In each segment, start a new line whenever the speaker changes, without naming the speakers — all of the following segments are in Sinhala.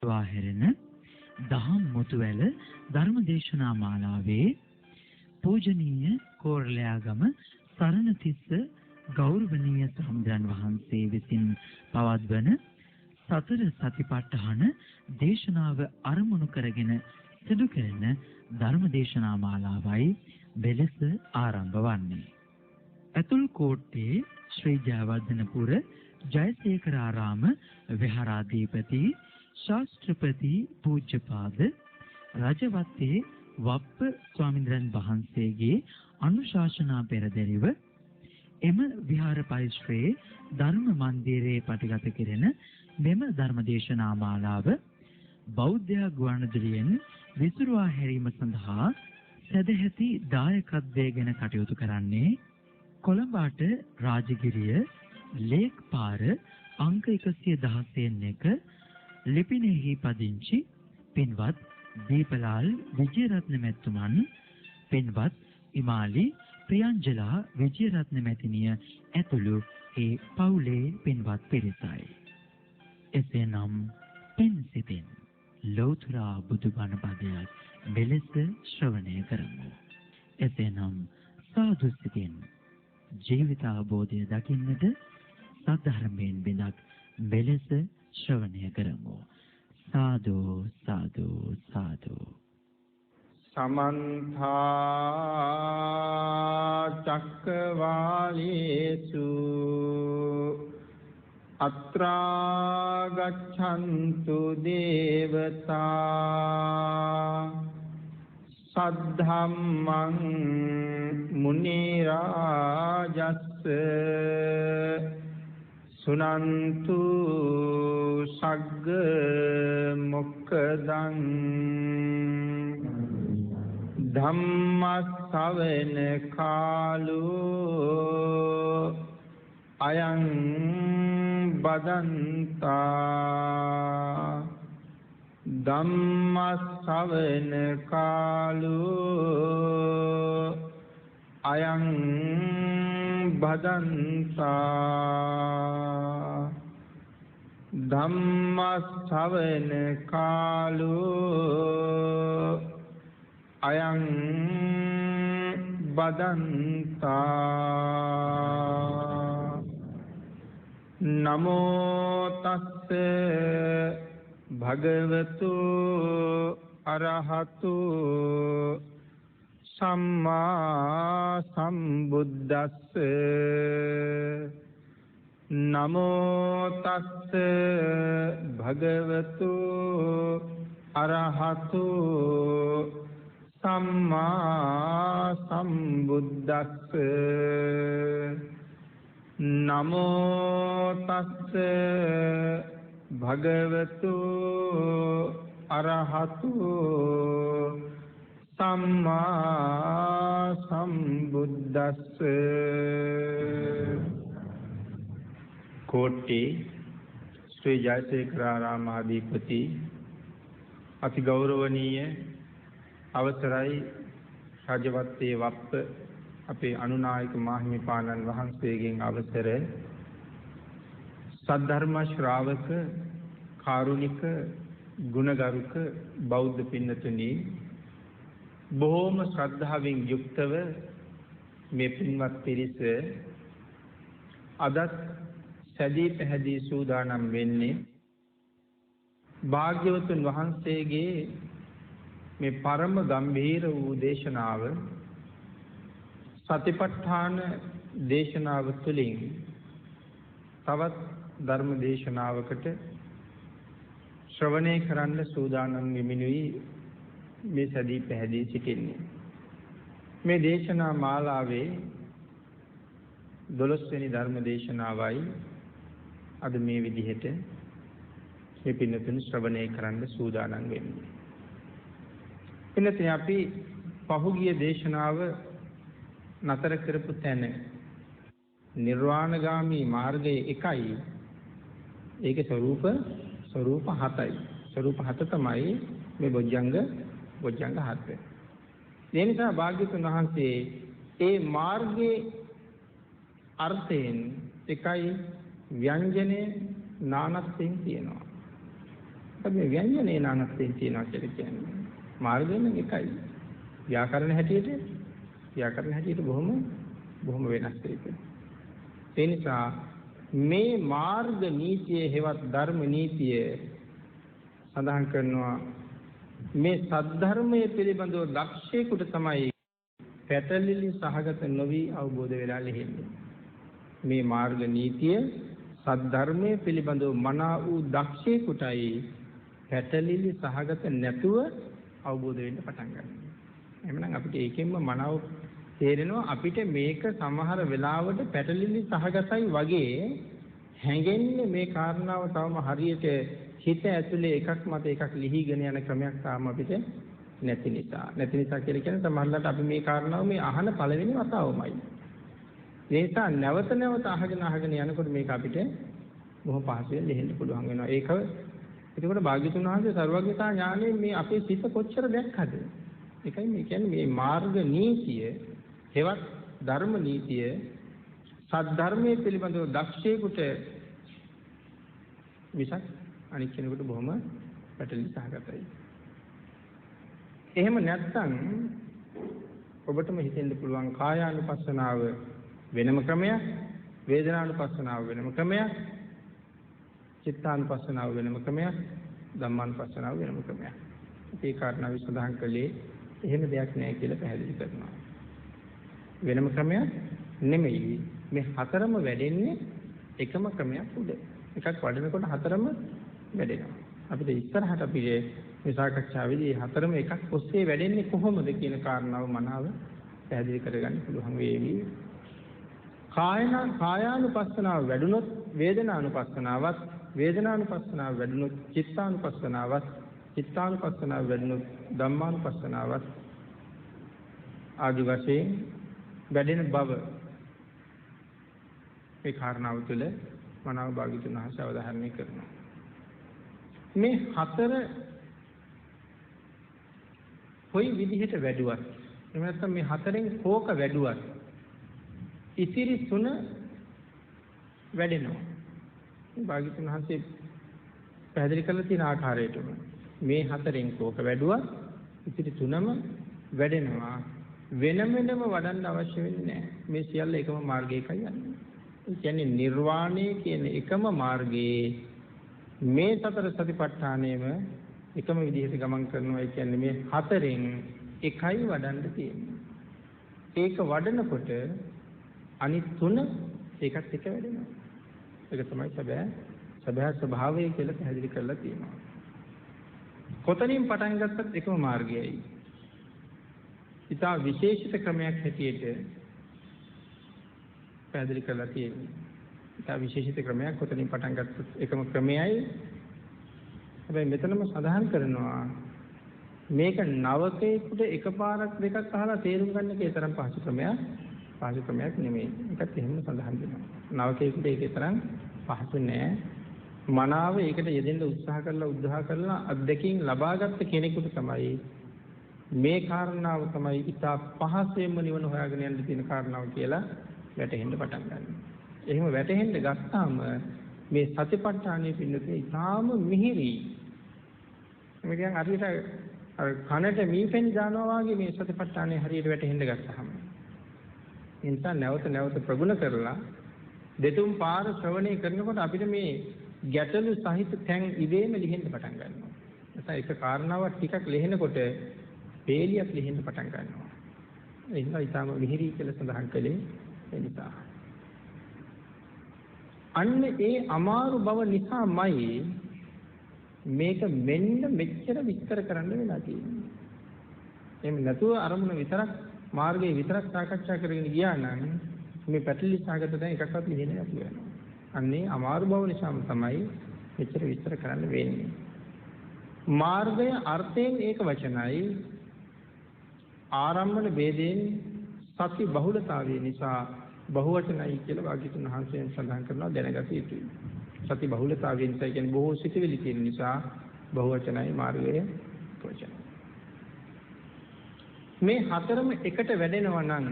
වාහෙරෙන දහම් මුතුවැල ධර්මදේශනා මාලාවේ පූජනීය කෝරළයාගම සරණතිස්ස ගෞරවනීය ස්වාමීන් වහන්සේ විසින් පවත්වන සතර සතිපට්ඨාන දේශනාව අරමුණු කරගෙන සිදු කරන ධර්මදේශනා මාලාවයි වෙලෙස ආරම්භ වන්නේ. අතුල් කෝට්ටේ ශ්‍රී ජයවර්ධනපුර ජයසේකරාරාම විහාරාධිපති ශාස්ත්‍රපති පූජ්‍යපාද රජවත්තේ වප්ප ස්වාමීන් වහන්සේගේ අනුශාසනා පෙරදැරිව එම විහාර පරිශ්‍රයේ ධර්ම මන්දිරයේ පටිගත කෙරෙන මෙම ධර්මදේශනා මාලාව බෞද්ධ ගුවන්විදුලියෙන් විසුරුවා හැරීම සඳහා සදැහැති දායකත්වයෙන් කටයුතු කරන්නේ කොළඹට රාජගිරිය ලේක්පාර අංක 116 ලිපිනෙහි පදිංචි පින්වත් දීපලාල් විජේරත්න මැතිතුමන්, පින්වත් ඉමාලි ප්‍රියංජලා විජේරත්න මැතිණිය ඇතුළු ඒ පවුලේ පින්වත් පිරිසයි. එසේනම් පින් සිතින් ලෞතර බුදුබණ පදයක් මෙලෙස ශ්‍රවණය කරමු. එසේනම් සාදු සිතින් ජීවිත අවබෝධය දකින්නට සද්ධර්මයෙන් බිඳක් මෙලෙස ශ්‍රවණය කරමු. සාදු සාදු සාදු.
සමන්ත චක්කවාලේසු අත්‍රා ගච්ඡන්තු දේවතා සද්ධම්මං මුනි රාජස්ස සුනන්තු සග්ග මොක්ඛදං ධම්ම ශ්‍රවණ කාලෝ අයං බදන්තා ධම්ම ශ්‍රවණ කාලෝ අයං බදන්තා ධම්ම ශ්‍රවණ කාලෝ අයං බදන්තා නමෝ තස්ස භගවතු අරහතු සම්මා සම්බුද්දස්ස නමෝ තස්ස භගවතු අරහතු සම්මා සම්බුද්දස්ස නමෝ තස්ස භගවතු අරහතු සම්මා සම්බුද්දස්ස. කෝට්ටේ ශ්‍රී ජයසේකරාරාමාධිපති අති ගෞරවනීය අවසරයි රජවත්තේ වප්ප අපේ අනුනායක මාහිමිපාණන් වහන්සේගෙන් අවසර සද්ධර්ම ශ්‍රාවක කාරුණික ගුණගරුක බෞද්ධ පින්නතුනි, බොහෝම ශ්‍රද්ධාවෙන් යුක්තව මේ පින්වත් පිරිස අදත් සැදී පැහැදී සූදානම් වෙන්නේ භාග්‍යවතුන් වහන්සේගේ මේ පරම ගම්භීර වූ දේශනාව සතිපට්ඨාන දේශනාව තුළින් තවත් ධර්ම දේශනාවකට ශ්‍රවණය කරන්න සූදානම් වෙමිනුයි මේ සැදී පැහැදී සිටින්නේ. මේ දේශනා මාලාවේ 12 වෙනි ධර්ම දේශනාවයි අද මේ විදිහට මේ පින්නතුන් ශ්‍රවණය කරන්න සූදානම් වෙන්නේ. පින්නතුනි, අපි පහුගිය දේශනාව නතර කරපු තැන නිර්වාණගාමී මාර්ගයේ එකයි, ඒකේ ස්වરૂප 7යි. ස්වરૂප 7 තමයි මේ බොජ්ජංග 7. ඒ නිසා භාග්‍යවතුන් වහන්සේ ඒ මාර්ගයේ අර්ථයෙන් එකයි ව්‍යංජනේ නානත්වයෙන් තියෙනවා. අපි මේ ව්‍යංජනේ නානත්වයෙන් තියනවා කියලා කියන්නේ. මාර්ගය නම් එකයි. ව්‍යාකරණ හැටියට බොහොම වෙනස් ඒක. ඒ නිසා මේ මාර්ග නීතිය හෙවත් ධර්ම නීතිය සඳහන් කරනවා මේ සද්ධර්මයේ පිළිබඳව දක්ෂයෙකුට තමයි පැටලිලි සහගත නොවි අවබෝධ වෙලා ලෙහෙන්නේ. මේ මාර්ග නීතිය සද්ධර්මයේ පිළිබඳව මනා වූ දක්ෂයෙකුටයි පැටලිලි සහගත නැතුව අවබෝධ වෙන්න පටන් ගන්නවා. එහෙනම් අපිට ඒකෙන්ම මනාව තේරෙනවා අපිට මේක සමහර වෙලාවට පැටලිලි සහගතයි වගේ හැඟෙන්නේ මේ කාරණාව තවම හරියට හිත ඇතුලේ එකක් මත එකක් ලිහිගෙන යන ක්‍රමයක් තාම අපිට නැති නිසා කියලා කියන්නේ සමහරවිට අපි මේ කාරණාව මේ අහන පළවෙනි වතාවමයි. ඒ නිසා නැවත අහගෙන යනකොට මේක අපිට බොහොම පහසුවෙන් ලිහෙන්න පුළුවන් වෙනවා. එතකොට භාග්‍යතුන් වහන්සේ සර්වඥතා ඥාණයෙන් මේ අපේ සිත කොච්චර දැක්කද? ඒකයි මේ කියන්නේ මේ මාර්ග නීතිය හෙවත් ධර්ම නීතිය සද්ධර්මයේ පිළිබඳව දක්ෂයෙකුට මිසක් අනිත් කෙනෙකුට බොහොම පැටලි සහගතයි. එහෙම නැත්නම් ඔබටම හිතෙන්න පුළුවන් කායානුපස්සනාව වෙනම ක්‍රමයක්, වේදනානුපස්සනාව වෙනම ක්‍රමයක්, චිත්තානුපස්සනාව වෙනම ක්‍රමයක්, ධම්මානුපස්සනාව වෙනම ක්‍රමයක්. ඒ කාරණා විසඳහන් කළේ එහෙම දෙයක් නැහැ කියලා පැහැදිලි කරනවා. වෙනම ක්‍රමයක් නෙමෙයි. මේ හතරම වැඩෙන්නේ එකම ක්‍රමයක් උඩ. එකක් වඩනකොට හතරම වැඩෙනවා. අපිට ඉස්සරහට අපිට මේ සාකච්ඡාවේදී හතරම එකක් ඔස්සේ වැඩෙන්නේ කොහොමද කියන කාරණාව මනාව පැහැදිලි කරගන්න පුළුවන් වේවි. කායානුපස්සනාව වැඩුණොත් වේදනානුපස්සනාවත්, වේදනානුපස්සනාව වැඩුණොත් චිත්තානුපස්සනාවත්, චිත්තානුපස්සනාව වැඩුණොත් ධම්මානුපස්සනාවත් ආදි වශයෙන් වැඩෙන බව මේ කාරණාව තුළ මනාව භාග්‍යතුන් වහන්සේ අවධාරණය කරනවා. මේ හතර කොයි විදිහට වැඩුවත් එහෙම නැත්නම් මේ හතරෙන් කෝක වැඩුවත් ඉතිරි තුන වැඩෙනවා. භාග්‍යතුන් වහන්සේ පැහැදිලි කරලා තියෙන ආකාරයටම මේ හතරෙන් කෝක වැඩුවත් ඉතිරි තුනම වැඩෙනවා. වෙනම වඩන්න අවශ්‍ය වෙන්නේ නැහැ. මේ සියල්ල එකම මාර්ගයකයි යන්නේ. ඒ කියන්නේ නිර්වාණය කියන එකම මාර්ගයේ මේ සතර සතිපට්ඨානයම එකම විදිහට ගමන් කරනවා. ඒ කියන්නේ මේ හතරෙන් එකයි වඩන්න තියෙන්නේ. ඒක වඩනකොට අනිත් තුන ඒකත් එක වැඩෙනවා. ඒක තමයි සැබෑ ස්වභාවය කියලා පැහැදිලි කරලා තියෙනවා. කොතනින් පටන් ගත්තත් එකම මාර්ගයයි. ඉතා විශේෂිත ක්‍රමයක් හැටියට පැහැදිලි කරලා තියෙනවා. ඉතා විශේෂිත ක්‍රමයක් කොතනින් පටන් ගත්තත් එකම ක්‍රමයයි. හැබැයි මෙතනම සඳහන් කරනවා මේක නවකේකට එකපාරක් දෙකක් අහලා තේරුම් ගන්න එකේ තරම් පහසු ක්‍රමයක් නෙමෙයි. ඒකත් එහෙම සඳහන් වෙනවා. නවකේකට ඒකේ තරම් පහසු නෑ. මනාව ඒකට යෙදෙන්න උත්සාහ කරලා අත්දැකීම් ලබාගත් කෙනෙකුට තමයි මේ කාරණාව තමයි ඉතා පහසෙන්ම නිවන හොයාගෙන යන්න තියෙන කාරණාව කියලා වැටහෙන්න පටන් ගන්නවා. එහෙම වැටහෙන්න ගත්තාම මේ සතිපට්ඨානයේ පින්නතේ ඉතාම මිහිරි. මේ කියන්නේ හරියට අර කනට මීපෙන් දානවා වගේ මේ සතිපට්ඨානයේ හරියට වැටහෙන්න ගත්තාම. ඒ නිසා නැවත ප්‍රගුණ කරලා දෙතුන් පාර ශ්‍රවණය කරනකොට අපිට මේ ගැටලු සහිත තැන් ඉබේම ලිහෙන්න පටන් ගන්නවා. නැත්නම් එක කාරණාවක් ටිකක් ලිහෙනකොට පේලියක් ලිහෙන්න පටන් ගන්නවා. ඒ නිසා ඊටම මිහිරි කියලා සඳහන් කළේ ඒ නිසා. අන්න ඒ අමාරු බව නිසාමයි මේක මෙන්න මෙච්චර විස්තර කරන්න වෙලා තියෙන්නේ. එහෙම නැතුව අරමුණ විතරක් මාර්ගයේ විතරක් සාකච්ඡා කරගෙන ගියා නම් මේ පැටලි සාගත දැන් එකක්වත් ලිහෙන්නේ නැති වෙනවා. අන්නේ අමාරු බව නිසාම තමයි මෙච්චර විස්තර කරන්න වෙන්නේ. මාර්ගය අර්ථයෙන් ඒක වචනයි. ආරම්භන ભેදයෙන් සති බහුලතාවය නිසා බහුවචනයි කියලා භාග්‍යතුන් වහන්සේ සඳහන් කරනවා දැනගත යුතුයි. සති බහුලතාවය නිසා කියන්නේ බොහෝ සිතුවිලි තියෙන නිසා බහුවචනයි මාර්ගයේ වචන. මේ හතරම එකට වැඩෙනවා නම්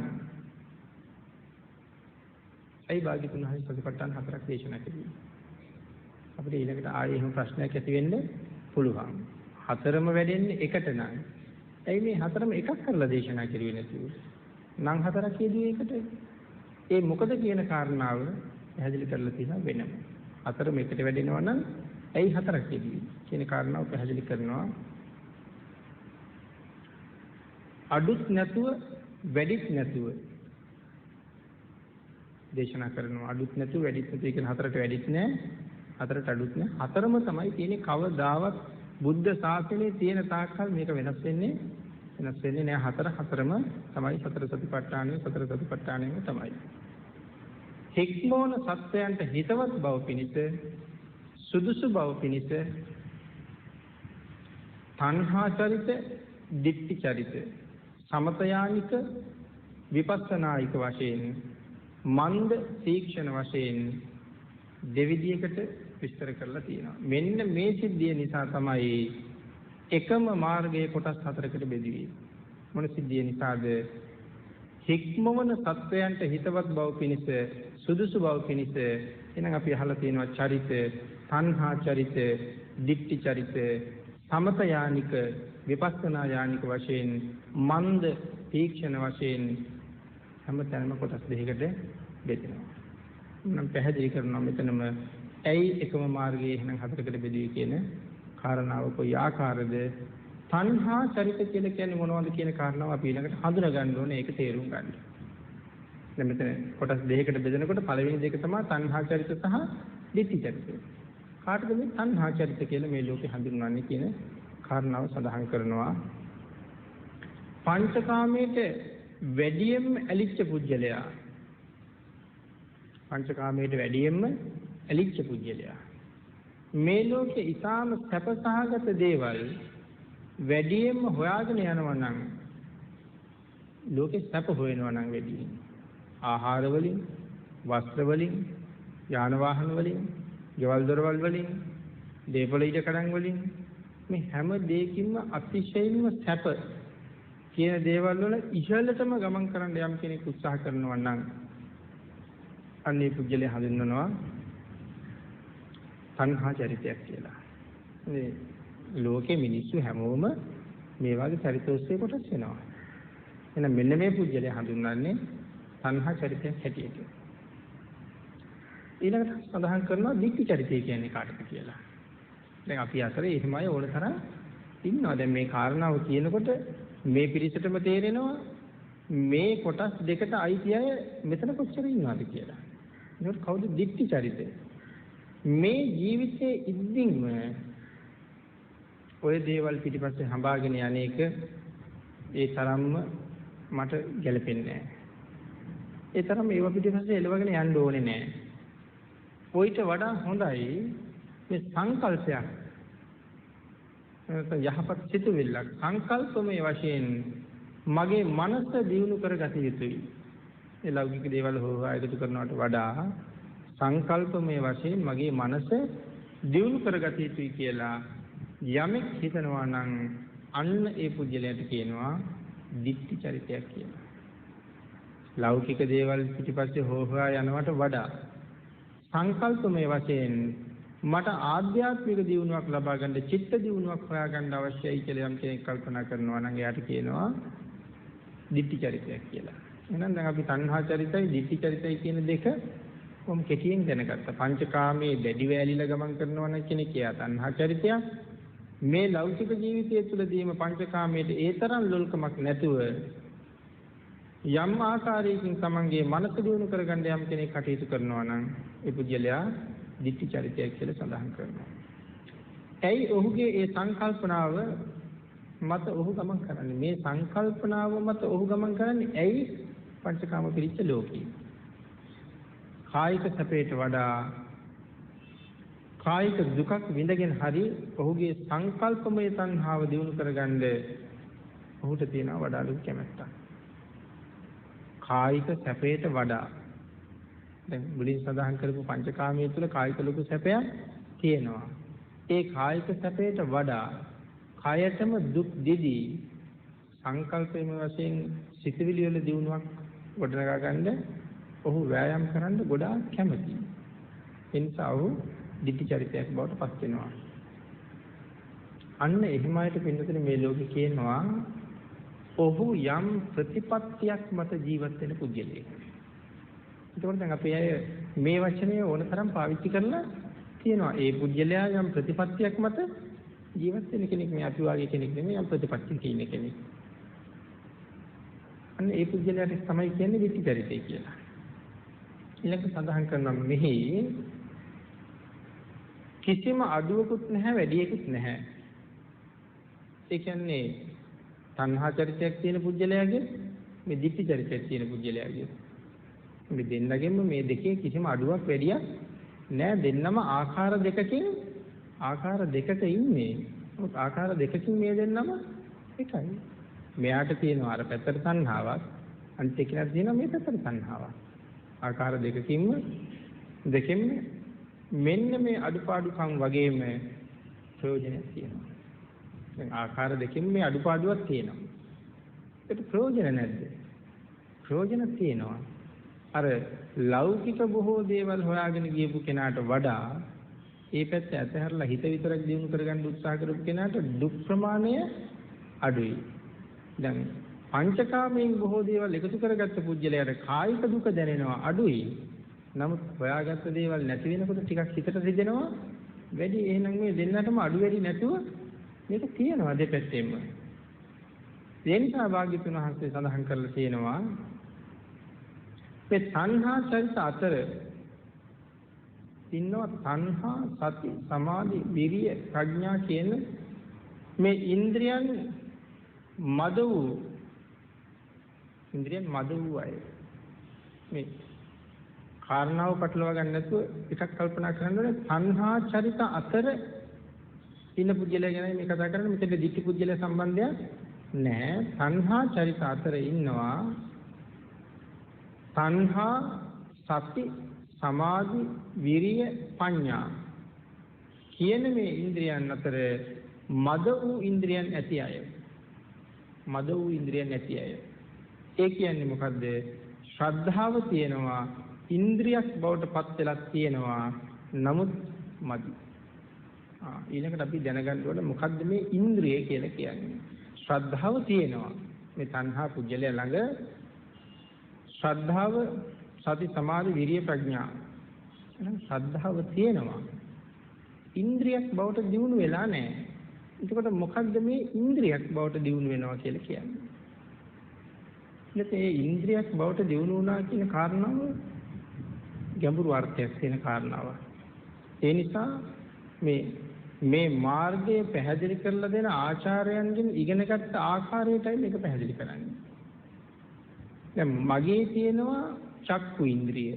අයි භාග්‍යතුන් වහන්සේ සතිපට්ඨාන හතරක් දේශනා කළේ. අපිට ඊළඟට ආයේ එහෙම ප්‍රශ්නයක් ඇති වෙන්නේ පුළුවන්. හතරම වැඩෙන්නේ එකට නම්. ඇයි මේ හතරම එකක් කරලා දේශනා කරුවේ නැතුව? නම් හතරක් කියදී ඒකට. ඒ මොකද කියන කාරණාව පැහැදිලි කරලා තියෙනවා වෙනම. හතරම එකට වැඩෙනවා නම් ඇයි හතරක් කියදී කියන කාරණාව පැහැදිලි කරනවා. අඩුත් නැතුව වැඩිත් නැතුව දේශනා කරනවා. අඩුත් නැතුව වැඩිත් නැතුව කියන හතරට වැඩිත් නැහැ. හතරට අඩුත් නැහැ. හතරම තමයි තියෙන්නේ. කවදාවත් බුද්ධ ශාසනයේ තියෙන තාක්කල් මේක වෙනස් වෙන්නේ නැහැ. හතරම තමයි සතර සතිපට්ඨානෙම තමයි. හික්මෝන සත්‍යයන්ට හිතවත් බව පිණිස සුදුසු බව පිණිස තණ්හා චරිත, ditthi චරිත, සමතයානික, විපස්සනායික වශයෙන් මන්ද තීක්ෂණ වශයෙන් දෙවිදියකට විස්තර කරලා තියෙනවා. මෙන්න මේ සිද්ධිය නිසා තමයි එකම මාර්ගයේ කොටස් හතරකට බෙදුවේ. මොන සිද්ධිය නිසාද? හික්මවන සත්වයන්ට හිතවත් බව පිණිස සුදුසු බව පිණිස. එහෙනම් අපි අහලා තියෙනවා චරිත, තණ්හා චරිත, ditthi චරිත, සමත යානික, විපස්සනා යානික වශයෙන් මන්ද තීක්ෂණ වශයෙන් හැමතැනම කොටස් දෙකකට බෙදෙනවා. මම පැහැදිලි කරනවා මෙතනම ඇයි එකම මාර්ගයේ එහෙනම් හතරකට බෙදුවේ කියන කාරණාව කොයි ආකාරද? තණ්හා චරිත කියලා කියන්නේ මොනවද කියන කාරණාව අපි ඊළඟට හඳුනා ගන්න ඕනේ. ඒක තේරුම් ගන්න. දැන් මෙතන කොටස් දෙකකට බෙදෙනකොට පළවෙනි දෙක තමයි තණ්හා චරිත සහ ditthi චරිත. කාටද මේ තණ්හා චරිත කියලා මේ ලෝකේ හඳුන්වන්නේ කියන කාරණාව සඳහන් කරනවා. පංචකාමයට වැඩියෙන්ම ඇලිච්ච පුජ්‍යලයා. පංචකාමයට වැඩියෙන්ම ඇලිච්ච පුජ්‍යලයා. මේ ලෝකේ ඊටාම සැපසහගත දේවල් වැඩියෙන්ම හොයාගෙන යනවා නම් ලෝකේ සැප හොයනවා නම් වැඩියෙන් ආහාර වලින්, වස්ත්‍ර වලින්, යාන වාහන වලින්, ගෙවල් දොරවල් වලින්, දේපල ඉඩකඩම් වලින් මේ හැම දෙයකින්ම අතිශයින්ම සැප කියන දේවල් වල ඉහළටම ගමන් කරන්න යම් කෙනෙක් උත්සාහ කරනවා නම් අන්නේ පුජ්‍යලේ හඳුන්වනවා තණ්හා චරිතයක් කියලා. මේ ලෝකේ මිනිස්සු හැමෝම මේ වගේ චරිත ඔස්සේ කොටස් වෙනවා. එහෙනම් මෙන්න මේ පුජ්‍යලේ හඳුන්වන්නේ තණ්හා චරිතයක් හැටියට. ඊළඟට සඳහන් කරනවා ditthi චරිතය කියන්නේ කාටද කියලා. දැන් අපි අතරේ එහෙම අය ඕන තරම් ඉන්නවා. දැන් මේ කාරණාව කියනකොට මේ පිරිසටම තේරෙනවා මේ කොටස් දෙකට අයිති අය මෙතන කොච්චර ඉන්නවද කියලා. ඒකට කවුද ditthi චරිතය? මේ ජීවිතයේ ඉද්දින්ම ඔය දේවල් පිටිපස්සේ හඹාගෙන යන්නේක ඒ තරම්ම මට ගැලපෙන්නේ නැහැ. ඒ තරම් ඒව පිටිපස්සේ එලවගෙන යන්න ඕනේ නැහැ. ඔయిత වඩා හොඳයි මේ සංකල්පයක්. යහපත් සිතුවිල්ලක් සංකල්පමය වශයෙන් මගේ මනස දියුණු කරගත යුතුයි. ඒ ලෞකික දේවල් හොවා එකතු කරනවට වඩා සංකල්පමය වශයෙන් මගේ මනස දියුණු කරගත යුතුයි කියලා යමෙක් හිතනවා නම් අන්න ඒ පුජ්‍යලයට කියනවා ditthi චරිතයක් කියලා. ලෞකික දේවල් පිටිපස්සේ හොවා යනවට වඩා සංකල්පමය වශයෙන් මට ආධ්‍යාත්මික දියුණුවක් ලබා ගන්න, චිත්ත දියුණුවක් හොයා ගන්න අවශ්‍යයි කියලා යම් කෙනෙක් කල්පනා කරනවා නම් එයාට කියනවා ditthi චරිතයක් කියලා. එහෙනම් දැන් අපි තණ්හා චරිතයි ditthi චරිතයි කියන දෙක කොම් කෙටියෙන් දැනගත්තා. පංචකාමයේ දැඩි වැලිලා ගමන් කරනවා නම් කෙනෙක් එයා තණ්හා චරිතයක්. මේ ලෞකික ජීවිතය තුළදීම පංචකාමයේ ඒ තරම් ලොල්කමක් නැතුව යම් ආකාරයකින් තමන්ගේ මනස දියුණු කරගන්න යම් කෙනෙක් කටයුතු කරනවා නම් ඒ පුජ්‍යලයා ditthi චරිතයක් කියලා සඳහන් කරනවා. ඇයි ඔහුගේ ඒ සංකල්පනාව මත ඔහු ගමන් කරන්නේ? මේ සංකල්පනාව මත ඔහු ගමන් කරන්නේ ඇයි? පංචකාම පිළිච්ච ලෝකේ. කායික සැපයට වඩා කායික දුකක් විඳගෙන හරි ඔහුගේ සංකල්පමය තණ්හාව දියුණු කරගන්න ඔහුට තියෙන වඩා ලොකු කැමැත්තක්. කායික සැපයට වඩා දැන් මුලින් සඳහන් කරපු පංචකාමයේ තුල කායික ලොකු සැපයක් තියෙනවා. ඒ කායික සැපයට වඩා කායයටම දුක් දෙදී සංකල්පයෙන් වශයෙන් සිතවිලි වල දියුණුවක් ගොඩනගා ගන්න ඔහු වෑයම් කරන්න ගොඩාක් කැමතියි. ඒ නිසා ඔහු ditthi චරිතයක් බවට පත් වෙනවා. අන්න එහෙම අයට පින්නතේ මේ ලෝකේ කියනවා ඔහු යම් ප්‍රතිපත්තියක් මත ජීවත් වෙන පුද්ගලයෙක්. ඒකෝට දැන් අපි අය මේ වචනේ ඕන තරම් පාවිච්චි කරලා තියෙනවා. ඒ පුද්ගලයා යම් ප්‍රතිපත්තියක් මත ජීවත් වෙන කෙනෙක්. මේ අපි වාගේ කෙනෙක් නෙමෙයි, යම් ප්‍රතිපත්තියක ඉන්න කෙනෙක්. අන්න ඒ පුද්ගලයාට තමයි කියන්නේ විචිතරිතය කියලා. ඊළඟට සඳහන් කරනවා මෙහි කිසිම අඩුවකුත් නැහැ, වැඩියකුත් නැහැ. ඒ කියන්නේ තණ්හා චරිතයක් තියෙන පුද්ගලයාගේ මේ ditthi චරිතයක් තියෙන පුද්ගලයාගේ මේ දෙන්නගෙම මේ දෙකේ කිසිම අඩුවක් වැඩියක් නෑ. දෙන්නම ආකාර දෙකක ඉන්නේ. මොකද ආකාර දෙකකින් මේ දෙන්නම එකයි. මෙයාට තියෙනවා අර පැත්තට තණ්හාවක්, අනිත් එක්කෙනාට තියෙනවා මේ පැත්තට තණ්හාවක්. ආකාර දෙකකින්ම දෙකෙන්ම මෙන්න මේ අඩුපාඩුකම් වගේම ප්‍රයෝජනයක් තියෙනවා. දැන් ආකාර දෙකෙන් මේ අඩුපාඩුවක් තියෙනවා. ඒක ප්‍රයෝජන නැද්ද? ප්‍රයෝජන තියෙනවා. අර ලෞකික බොහෝ දේවල් හොයාගෙන ගියපු කෙනාට වඩා ඒ පැත්ත ඇතහැරලා හිත විතරක් දියුණු කරගන්න උත්සාහ කරපු කෙනාට දුක් ප්‍රමාණය අඩුයි. දැන් පංචකාමයෙන් බොහෝ දේවල් එකතු කරගත්ත පුජ්‍යලයට කායික දුක දැනෙනවා අඩුයි. නමුත් හොයාගත්ත දේවල් නැති වෙනකොට ටිකක් හිතට රිදෙනවා වැඩි. එහෙනම් මේ දෙන්නටම අඩු වැඩි නැතුව මේක තියෙනවා දෙපැත්තෙම. ඒ නිසා භාග්‍යතුන් වහන්සේ සඳහන් කරලා තියෙනවා මේ තණ්හා චරිත අතර ඉන්නවා තණ්හා, සති, සමාධි, විරිය, ප්‍රඥා කියන මේ ඉන්ද්‍රියන් මද වූ අය. මේ කාරණාව පටලවා ගන්න නැතුව ටිකක් කල්පනා කරන්න ඕනේ. තණ්හා චරිත අතර ඉන්න පුජ්‍යලය ගැන මේ කතා කරන්නේ. මෙතන ditthi පුජ්‍යලය සම්බන්ධයක් නැහැ. තණ්හා චරිත අතර ඉන්නවා තණ්හා, සති, සමාධි, විරිය, ප්‍රඥා කියන මේ ඉන්ද්‍රියන් අතර මද වූ ඉන්ද්‍රියන් ඇති අය. මද වූ ඉන්ද්‍රියන් ඇති අය. ඒ කියන්නේ මොකද්ද? ශ්‍රද්ධාව තියෙනවා, ඉන්ද්‍රියක් බවට පත් වෙලා තියෙනවා, නමුත් මදි. ඊළඟට අපි දැනගන්න ඕනේ මොකද්ද මේ ඉන්ද්‍රිය කියලා කියන්නේ. ශ්‍රද්ධාව තියෙනවා. මේ තණ්හා පුජ්‍යලය ළඟ ශ්‍රද්ධාව, සති, සමාධි, විරිය, ප්‍රඥා. එහෙනම් ශ්‍රද්ධාව තියෙනවා. ඉන්ද්‍රියක් බවට දියුණු වෙලා නැහැ. එතකොට මොකද්ද මේ ඉන්ද්‍රියක් බවට දියුණු වෙනවා කියලා කියන්නේ? ඒ ඉන්ද්‍රියක් බවට දියුණු වුණා කියන කාරණාව ගැඹුරු අර්ථයක් තියෙන කාරණාවක්. ඒ නිසා මේ මාර්ගය පැහැදිලි කරලා දෙන ආචාර්යයන්ගෙන් ඉගෙනගත්ත ආකාරයටයි මේක පැහැදිලි කරන්නේ. දැන් මගේ තියෙනවා චක්කු ඉන්ද්‍රිය.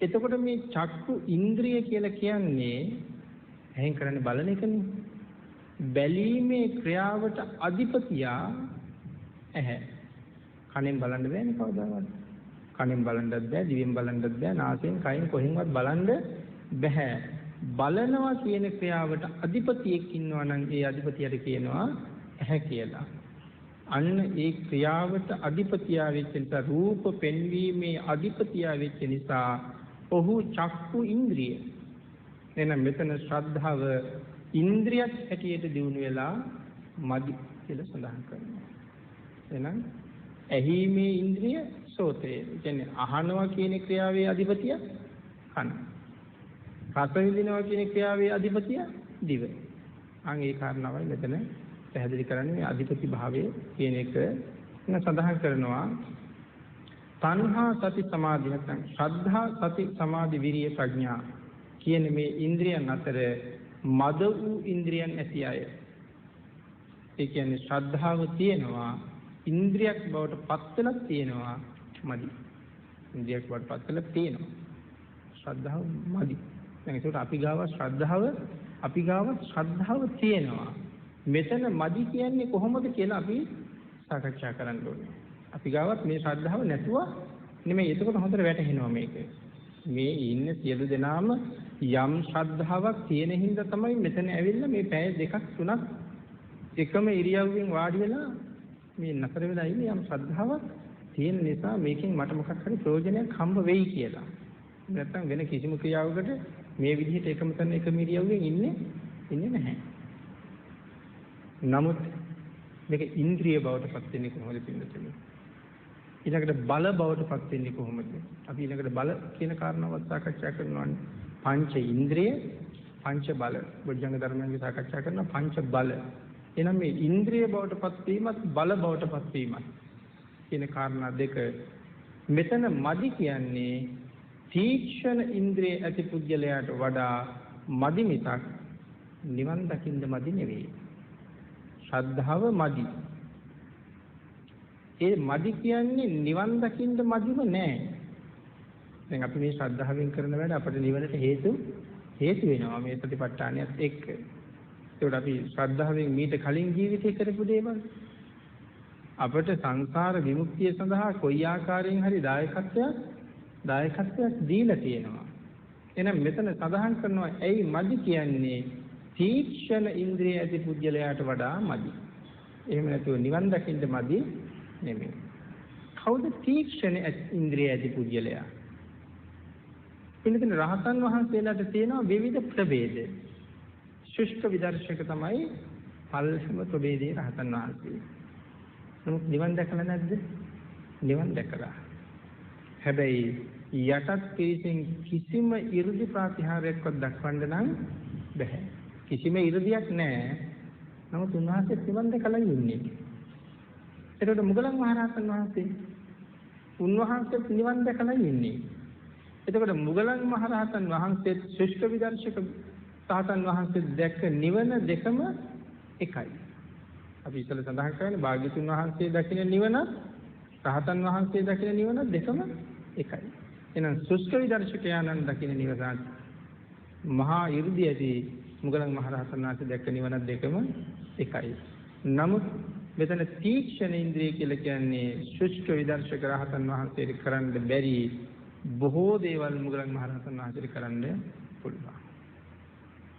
එතකොට මේ චක්කු ඉන්ද්‍රිය කියලා කියන්නේ ඇහෙන් කරන්නේ බලන එකනේ. බැලීමේ ක්‍රියාවට අධිපතියා ඇහැ. කනෙන් බලන්න බෑනේ කවදාවත්. කනෙන් බලන්නත් බෑ, දිවෙන් බලන්නත් බෑ, නාසයෙන්, කයෙන් කොහෙන්වත් බලන්න බෑ. බලනවා කියන ක්‍රියාවට අධිපතියෙක් ඉන්නවා නම් ඒ අධිපතියට කියනවා ඇහැ කියලා. අන්න ඒ ක්‍රියාවට අධිපතියා වෙච්ච නිසා, රූප පෙන්වීමේ අධිපතියා වෙච්ච නිසා ඔහු චක්කු ඉන්ද්‍රිය. එහෙනම් මෙතන ශ්‍රද්ධාව ඉන්ද්‍රියක් හැටියට දිනු වෙලා මදි කියලා සඳහන් කරනවා. එහෙනම් ඇහිීමේ ඉන්ද්‍රිය සෝතේ. කියන්නේ අහනවා කියන ක්‍රියාවේ අධිපතිය කන. රස විඳිනවා කියන ක්‍රියාවේ අධිපතිය දිව. ඒ කාරණාවයි මෙතන පැහැදිලි කරන්නේ. මේ අධිපති භාවය කියන එක සඳහන් කරනවා. තණ්හා, සති, සමාධි නැත්නම් ශ්‍රද්ධා, සති, සමාධි, විරිය, ප්‍රඥා කියන මේ ඉන්ද්‍රියන් අතර මද වූ ඉන්ද්‍රියන් ඇති අය. ඒ කියන්නේ ශ්‍රද්ධාව තියෙනවා, ඉන්ද්‍රියක් බවට පත් වෙලා තියෙනවා මදි. ඉන්ද්‍රියක් බවට පත් වෙලා තියෙනවා. ශ්‍රද්ධාව මදි. දැන් ඒකට අපි ගාව ශ්‍රද්ධාව තියෙනවා. මෙතන මදි කියන්නේ කොහොමද කියලා අපි සාකච්ඡා කරන්න ඕනේ. අපි ගාවත් මේ ශ්‍රද්ධාව නැතුව නෙමෙයි. එතකොට හොඳට වැටහෙනවා මේක. මේ ඉන්න සියලු දෙනාම යම් ශ්‍රද්ධාවක් තියෙන හින්දා තමයි මෙතන ඇවිල්ලා මේ පැය දෙකක් තුනක් එකම ඉරියව්වෙන් වාඩි වෙලා මේ නතර වෙලා ඉන්නේ. යම් ශ්‍රද්ධාවක් තියෙන නිසා මේකෙන් මට මොකක් හරි ප්‍රයෝජනයක් හම්බ වෙයි කියලා. නැත්තම් වෙන කිසිම ක්‍රියාවකට මේ විදිහට එකම තැන එකම ඉරියව්වෙන් ඉන්නේ නැහැ. නමුත් මේක ඉන්ද්‍රිය බවට පත් වෙන්නේ කොහොමද පින්නතුනි? ඊළඟට බල බවට පත් වෙන්නේ කොහොමද? අපි ඊළඟට බල කියන කාරණාවත් සාකච්ඡා කරනවානේ. පංච ඉන්ද්‍රිය, පංච බල. බොජ්ජංග ධර්මයන්ගේ සාකච්ඡා කරන පංච බල. එහෙනම් මේ ඉන්ද්‍රිය බවට පත් වීමත් බල බවට පත් වීමත් කියන කාරණා දෙක මෙතන මදි කියන්නේ තීක්ෂණ ඉන්ද්‍රිය ඇති පුද්ගලයාට වඩා මදි මිසක් නිවන් දකින්න මදි නෙවෙයි. ශ්‍රද්ධාව මදි. ඒ මදි කියන්නේ නිවන් දකින්න මදිම නෑ. දැන් අපි මේ ශ්‍රද්ධාවෙන් කරන වැඩ අපිට නිවනට හේතු වෙනවා මේ සතිපට්ඨානයත් එක්ක. ඒකට අපි ශ්‍රද්ධාවෙන් මීට කලින් ජීවිතේ කරපු දේවල් අපට සංසාර විමුක්තිය සඳහා කොයි ආකාරයෙන් හරි දායකත්වයක් දීලා තියෙනවා. එහෙනම් මෙතන සඳහන් කරනවා ඇයි මදි කියන්නේ තීක්ෂණ ඉන්ද්‍රිය ඇති පුද්ගලයාට වඩා මදි. එහෙම නැතුව නිවන් දකින්න මදි නෙමෙයි. කවුද තීක්ෂණ ඉන්ද්‍රිය ඇති පුද්ගලයා? පිළිතුරු රහතන් වහන්සේලාට තියෙනවා විවිධ ප්‍රභේද. ශුෂ්ක විදර්ශක තමයි පල්සම ප්‍රභේදයේ රහතන් වහන්සේ. නමුත් නිවන් දැකලා නැද්ද? නිවන් දැකලා. හැබැයි යටත් පිරිසෙන් කිසිම 이르දි ප්‍රතිහාරයක්වත් දක්වන්න නම් බැහැ. කිසිම 이르දියක් නැහැ. නමුත් උන්වහන්සේ නිවන් දැකලා ඉන්නේ. ඒකට මුගලන් මහරහතන් වහන්සේ උන්වහන්සේ නිවන් දැකලා ඉන්නේ. එතකොට මුගලන් මහරහතන් වහන්සේ ශුෂ්ක විදර්ශක රහතන් වහන්සේ දැක්ක නිවන දෙකම එකයි. අපි ඉතල සඳහන් කරන්නේ භාග්‍යතුන් වහන්සේ දකින නිවන රහතන් වහන්සේ දකින නිවන දෙකම එකයි. එහෙනම් ශුෂ්ක විදර්ශකයන්න් දකින නිවන මහා 이르දි ඇති මුගලන් මහරහතන් වහන්සේ දැක්ක නිවන දෙකම එකයි. නමුත් මෙතන තීක්ෂණ ඉන්ද්‍රිය කියලා කියන්නේ ශුෂ්ක විදර්ශක රහතන් වහන්සේට කරන්න බැරි බොහෝ දේවල් මුගලන් මහරහතන් වහන්සේට කරන්න පුළුවන්.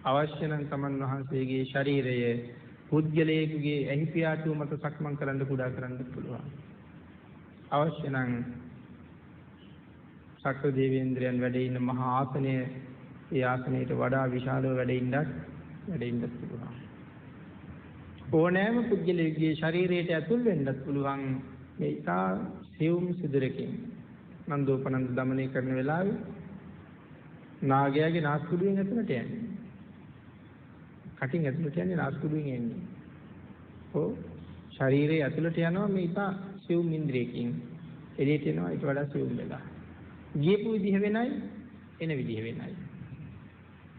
අවශ්‍ය නම් තමන් වහන්සේගේ ශරීරය පුද්ගලයෙකුගේ ඇහි පියාටුව මත සක්මන් කරන්න කුඩා කරන්න පුළුවන්. අවශ්‍ය නම් සක්‍ර දේවේන්ද්‍රයන් වැඩ ඉන්න මහා ආසනය ඒ ආසනයට වඩා විශාලව වැඩ ඉන්නත් පුළුවන්. ඕනෑම පුද්ගලයෙකුගේ ශරීරයට ඇතුල් වෙන්නත් පුළුවන් මේ ඉතා සියුම් සිදුරකින්. නන්දෝපනන්ද දමනය කරන වෙලාවේ නාගයාගේ නාස්පුඩුවෙන් ඇතුළට යන්නේ. කටින් ඇතුළට යන්නේ නාස්පුඩුවෙන් එන්නේ. ශරීරයේ ඇතුළට යනවා මේ ඉතා සියුම් ඉන්ද්‍රියකින්. එළියට එනවා ඊට වඩා සියුම් වෙලා. ගියපු විදිහ වෙනයි එන විදිහ වෙනයි.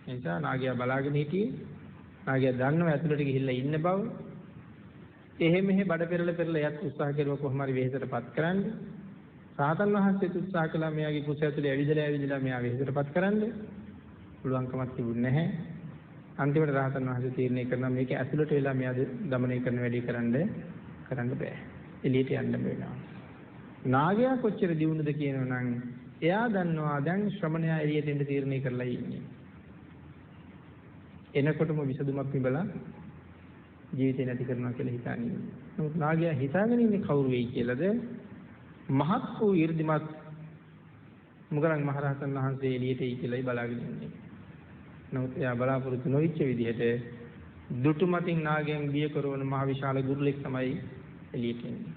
එනිසා නාගයා බලාගෙන හිටියේ. නාගයා දන්නවා ඇතුළට ගිහිල්ලා ඉන්න බව. එහෙ මෙහෙ බඩ පෙරලා යත් උත්සාහ කරුවා කොහොම හරි වෙහෙසටපත් කරන්න. රහතන් වහන්සේත් උත්සාහ කළා මෙයාගේ කුස ඇතුලේ ඇවිදලා මෙයා වෙහෙසටපත් කරන්න. පුළුවන්කමක් තිබුණේ නැහැ. අන්තිමට රහතන් වහන්සේ තීරණය කරනවා මේක ඇතුළට වෙලා මෙයා දමනය කරන වැඩේ කරන්න බෑ. එළියට යන්න වෙනවා. නාගයා කොච්චර දියුණුද කියනවනම් එයා දන්නවා දැන් ශ්‍රමණයා එළියට එන්න තීරණය කරලා ඉන්නේ. එනකොටම විසදුමක් පිබලා ජීවිතේ නැති කරනවා කියලා හිතන්නේ. නමුත් නාගයා හිතාගෙන ඉන්නේ කවුරු වෙයි කියලාද? මහත් වූ 이르දිමත් මුගලන් මහරහතන් වහන්සේ එළියට එයි කියලායි බලාගෙන ඉන්නේ. නමුත් එයා බලාපොරොත්තු නොවිච්ච විදිහට දුටු මතින් නාගයන් බිය කරන මහ විශාල ගුරුලෙක් තමයි එළියට එන්නේ.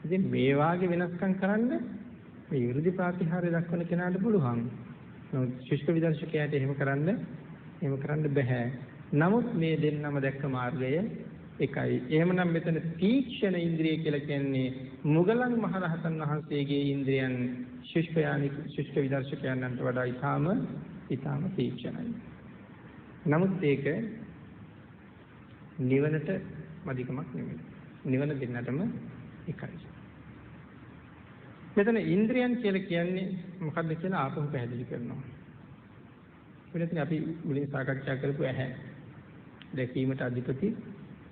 ඉතින් මේ වාගේ වෙනස්කම් කරන්න මේ 이르දි ප්‍රතිහාරය දක්වන කෙනාට පුළුවන්. නමුත් ශුෂ්ක විදර්ශකයාට එහෙම කරන්න බෑ. නමුත් මේ දෙන්නම දැක්ක මාර්ගය එකයි. එහෙමනම් මෙතන තීක්ෂණ ඉන්ද්‍රිය කියලා කියන්නේ මුගලන් මහරහතන් වහන්සේගේ ඉන්ද්‍රියන් ශුෂ්ක විදර්ශකයන්ට වඩා ඊටාම තීක්ෂණයි. නමුත් ඒක නිවනට මදිකමක් නෙමෙයි. නිවන දෙන්නටම එකයි. මෙතන ඉන්ද්‍රියන් කියලා කියන්නේ මොකක්ද කියලා ආපහු පැහැදිලි කරනවා. වෙනතින් අපි මුලින් සාකච්ඡා කරපු ඇහැ දැකීමට අධිපති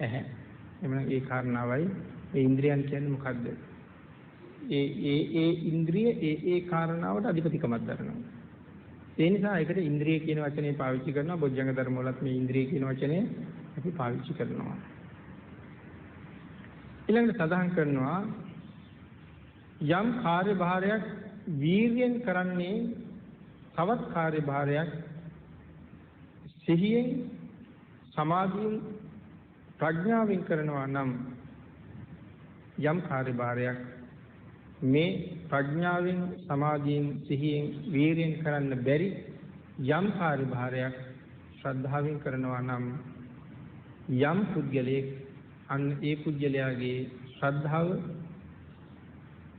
ඇහැ. එමනම් ඒ කාරණාවයි ඒ ඉන්ද්‍රියන් කියන්නේ මොකද්ද? ඒ ඉන්ද්‍රිය ඒ කාරණාවට අධිපතිකමක් දරනවා. ඒ නිසා ඒකට ඉන්ද්‍රිය කියන වචනේ පාවිච්චි කරනවා. බොජ්ජංග ධර්ම වලත් මේ ඉන්ද්‍රිය කියන වචනේ අපි පාවිච්චි කරනවා. ඊළඟට සඳහන් කරනවා යම් කාර්යභාරයක් වීර්යෙන් කරන්නේ තවත් කාර්යභාරයක් සිහියෙන් සමාධියෙන් ප්‍රඥාවෙන් කරනවා නම් යම් කාර්යභාරයක් මේ ප්‍රඥාවෙන් සමාධියෙන් සිහියෙන් වීරියෙන් කරන්න බැරි යම් කාර්යභාරයක් ශ්‍රද්ධාවෙන් කරනවා නම් යම් පුද්ගලයෙක් අන්න ඒ පුද්ගලයාගේ ශ්‍රද්ධාව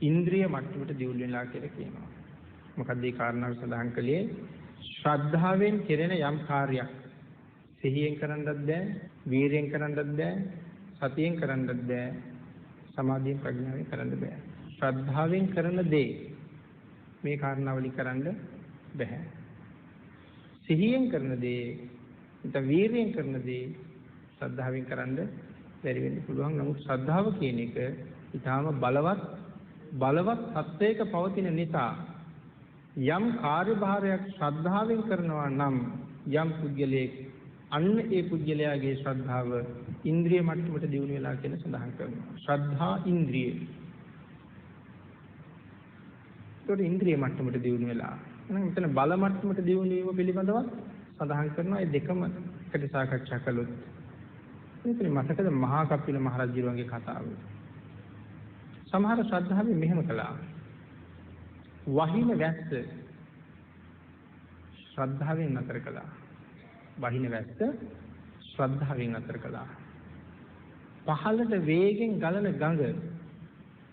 ඉන්ද්‍රිය මට්ටමට දියුණු වෙලා කියලා කියනවා. මොකද මේ කාරණාව සඳහන් කළේ ශ්‍රද්ධාවෙන් කෙරෙන යම් කාර්යයක් සිහියෙන් කරන්නත් බෑ, වීරියෙන් කරන්නත් බෑ, සතියෙන් කරන්නත් බෑ, සමාධියෙන් ප්‍රඥාවෙන් කරන්න බෑ. ශ්‍රද්ධාවෙන් කරන දේ මේ කාරණාවලින් කරන්න බෑ. සිහියෙන් කරන දේ, නැත්නම් වීරියෙන් කරන දේ ශ්‍රද්ධාවෙන් කරන්න බැරි වෙන්න පුළුවන්. නමුත් ශ්‍රද්ධාව කියන එක ඊටාම බලවත් සත්‍යයක පවතින නිසා යම් කාර්යභාරයක් ශ්‍රද්ධාවෙන් කරනවා නම් යම් පුද්ගලයෙක් අන්න ඒ පුද්ගලයාගේ ශ්‍රද්ධාව ඉන්ද්‍රිය මට්ටමට දියුණු වෙලා කියලා සඳහන් කරනවා. ශ්‍රද්ධා ඉන්ද්‍රිය. ඒකට ඉන්ද්‍රිය මට්ටමට දියුණු වෙලා. එහෙනම් මෙතන බල මට්ටමට දියුණු වීම පිළිබඳව සඳහන් කරනවා. ඒ දෙකම එකට සාකච්ඡා කළොත් මේකේ මතකද මහා කප්පිල මහ රජුගේ කතාව. සමහර ශ්‍රද්ධාවෙන් මෙහෙම කළා. වහින වැස්ස ශ්‍රද්ධාවෙන් නතර කළා. වහින වැස්ස ශ්‍රද්ධාවෙන් නතර කළා. පහළට වේගෙන් ගලන ගඟ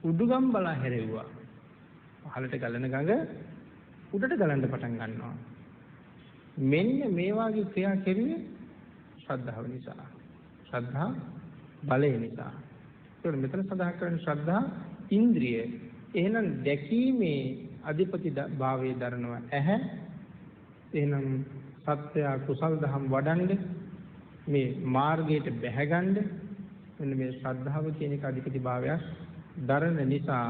උඩුගම් බලා හැරෙව්වා. පහළට ගලන ගඟ උඩට ගලන්න පටන් ගන්නවා. මෙන්න මේ වගේ ක්‍රියා කෙරුවේ ශ්‍රද්ධාව නිසා. ශ්‍රද්ධා බලය නිසා. ඒකට මෙතන සඳහන් කරන ශ්‍රද්ධා ඉන්ද්‍රිය. එහෙනම් දැකීමේ අධිපති භාවයේ දරනවා ඇහැ. එහෙනම් සත්‍ය කුසල් දහම් වඩන්න මේ මාර්ගයට බැහැගන්න මෙන්න මේ ශ්‍රද්ධාව කියන එක අධිපති භාවයක් දරන නිසා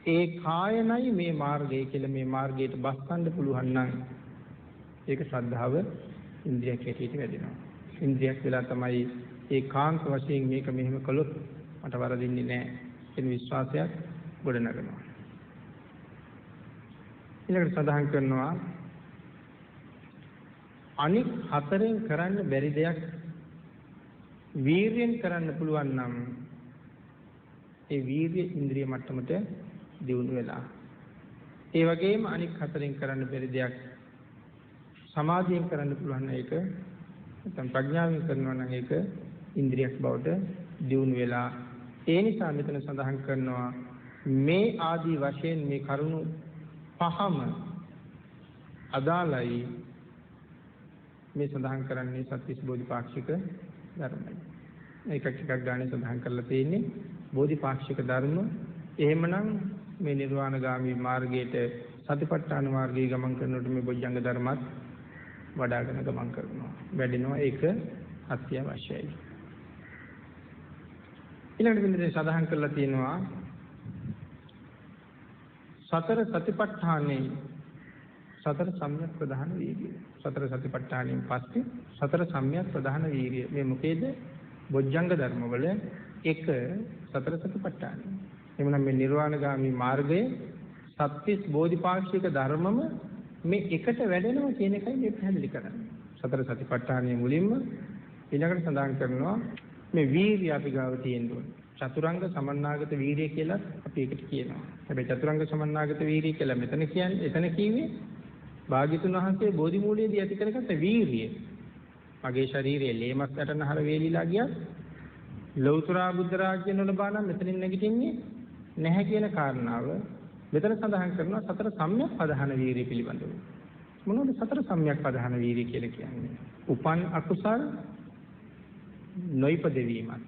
ඒ කායනයි මේ මාර්ගය කියලා මේ මාර්ගයට බස්සන්න පුළුවන් නම් ඒක ශ්‍රද්ධාව ඉන්ද්‍රියක් හැටියට වැඩෙනවා. ඉන්ද්‍රියක් වෙලා තමයි ඒකාන්ත වශයෙන් මේක මෙහෙම කළොත් මට වරදින්නේ නැහැ කියන විශ්වාසයක් ගොඩනගනවා. ඊළඟට සඳහන් කරනවා අනික් හතරෙන් කරන්න බැරි දෙයක් වීර්යෙන් කරන්න පුළුවන් නම් ඒ වීර්ය ඉන්ද්‍රිය මට්ටමට දියුණු වෙලා. ඒ වගේම අනික් හතරෙන් කරන්න බැරි දෙයක් සමාධියෙන් කරන්න පුළුවන් නම් ඒක නැත්නම් ප්‍රඥාවෙන් කරනවා නම් ඒක ඉන්ද්‍රියක් බවට දියුණු වෙලා. ඒ නිසා මෙතන සඳහන් කරනවා මේ ආදී වශයෙන් මේ කරුණු පහම අදාළයි මේ සඳහන් කරන්නේ සත්‍විස් බෝධිපාක්ෂික ධර්මයි. මේක ටිකක් ගානේ සඳහන් කරලා තියෙන්නේ බෝධිපාක්ෂික ධර්ම. එහෙමනම් මේ නිර්වාණගාමී මාර්ගයට සතිපට්ඨාන මාර්ගයේ ගමන් කරනකොට මේ බොජ්ජංග ධර්මات වඩාගෙන ගමන් කරනවා. වැඩෙනවා. ඒක අත්‍යවශ්‍යයි. ඊළඟට මෙතන සඳහන් කරලා තියෙනවා සතර සතිපට්ඨානේ සතර සම්‍යක් ප්‍රධාන වීර්යය. සතර සතිපට්ඨානෙන් පස්සේ සතර සම්‍යක් ප්‍රධාන වීර්යය. මේ මොකේද? බොජ්ජංග ධර්මවල එක සතර සතිපට්ඨානයි. එමුනම් මේ නිර්වාණගාමී මාර්ගයේ සත්‍විස් බෝධිපාක්ෂික ධර්මම මේ එකට වැඩෙනවා කියන එකයි මේ පැහැදිලි කරන්නේ. සතර සතිපට්ඨානයේ මුලින්ම ඊළඟට සඳහන් කරනවා මේ වීර්යය අපි ගාව තියෙන්න ඕනේ. චතුරංග සමන්නාගත වීර්යය කියලා අපි ඒකට කියනවා. හැබැයි චතුරංග සමන්නාගත වීර්යය කියලා මෙතන කියන්නේ එතන කිව්වේ භාග්‍යතුන් වහන්සේ බෝධි මූලයේදී ඇති කරගත්ත වීර්යය. මගේ ශරීරයේ ලේමස් යටනහර වේලිලා ගියත් ලෞතර බුද්ධ රාජ්‍ය නොලබා නම් මෙතනින් නැගිටින්නේ නැහැ කියන කාරණාව මෙතන සඳහන් කරනවා සතර සම්‍යක් ප්‍රධාන වීර්යය පිළිබඳව. මොනවද සතර සම්‍යක් ප්‍රධාන වීර්යය කියලා කියන්නේ? උපන් අකුසල් නොයිපද වීමත්.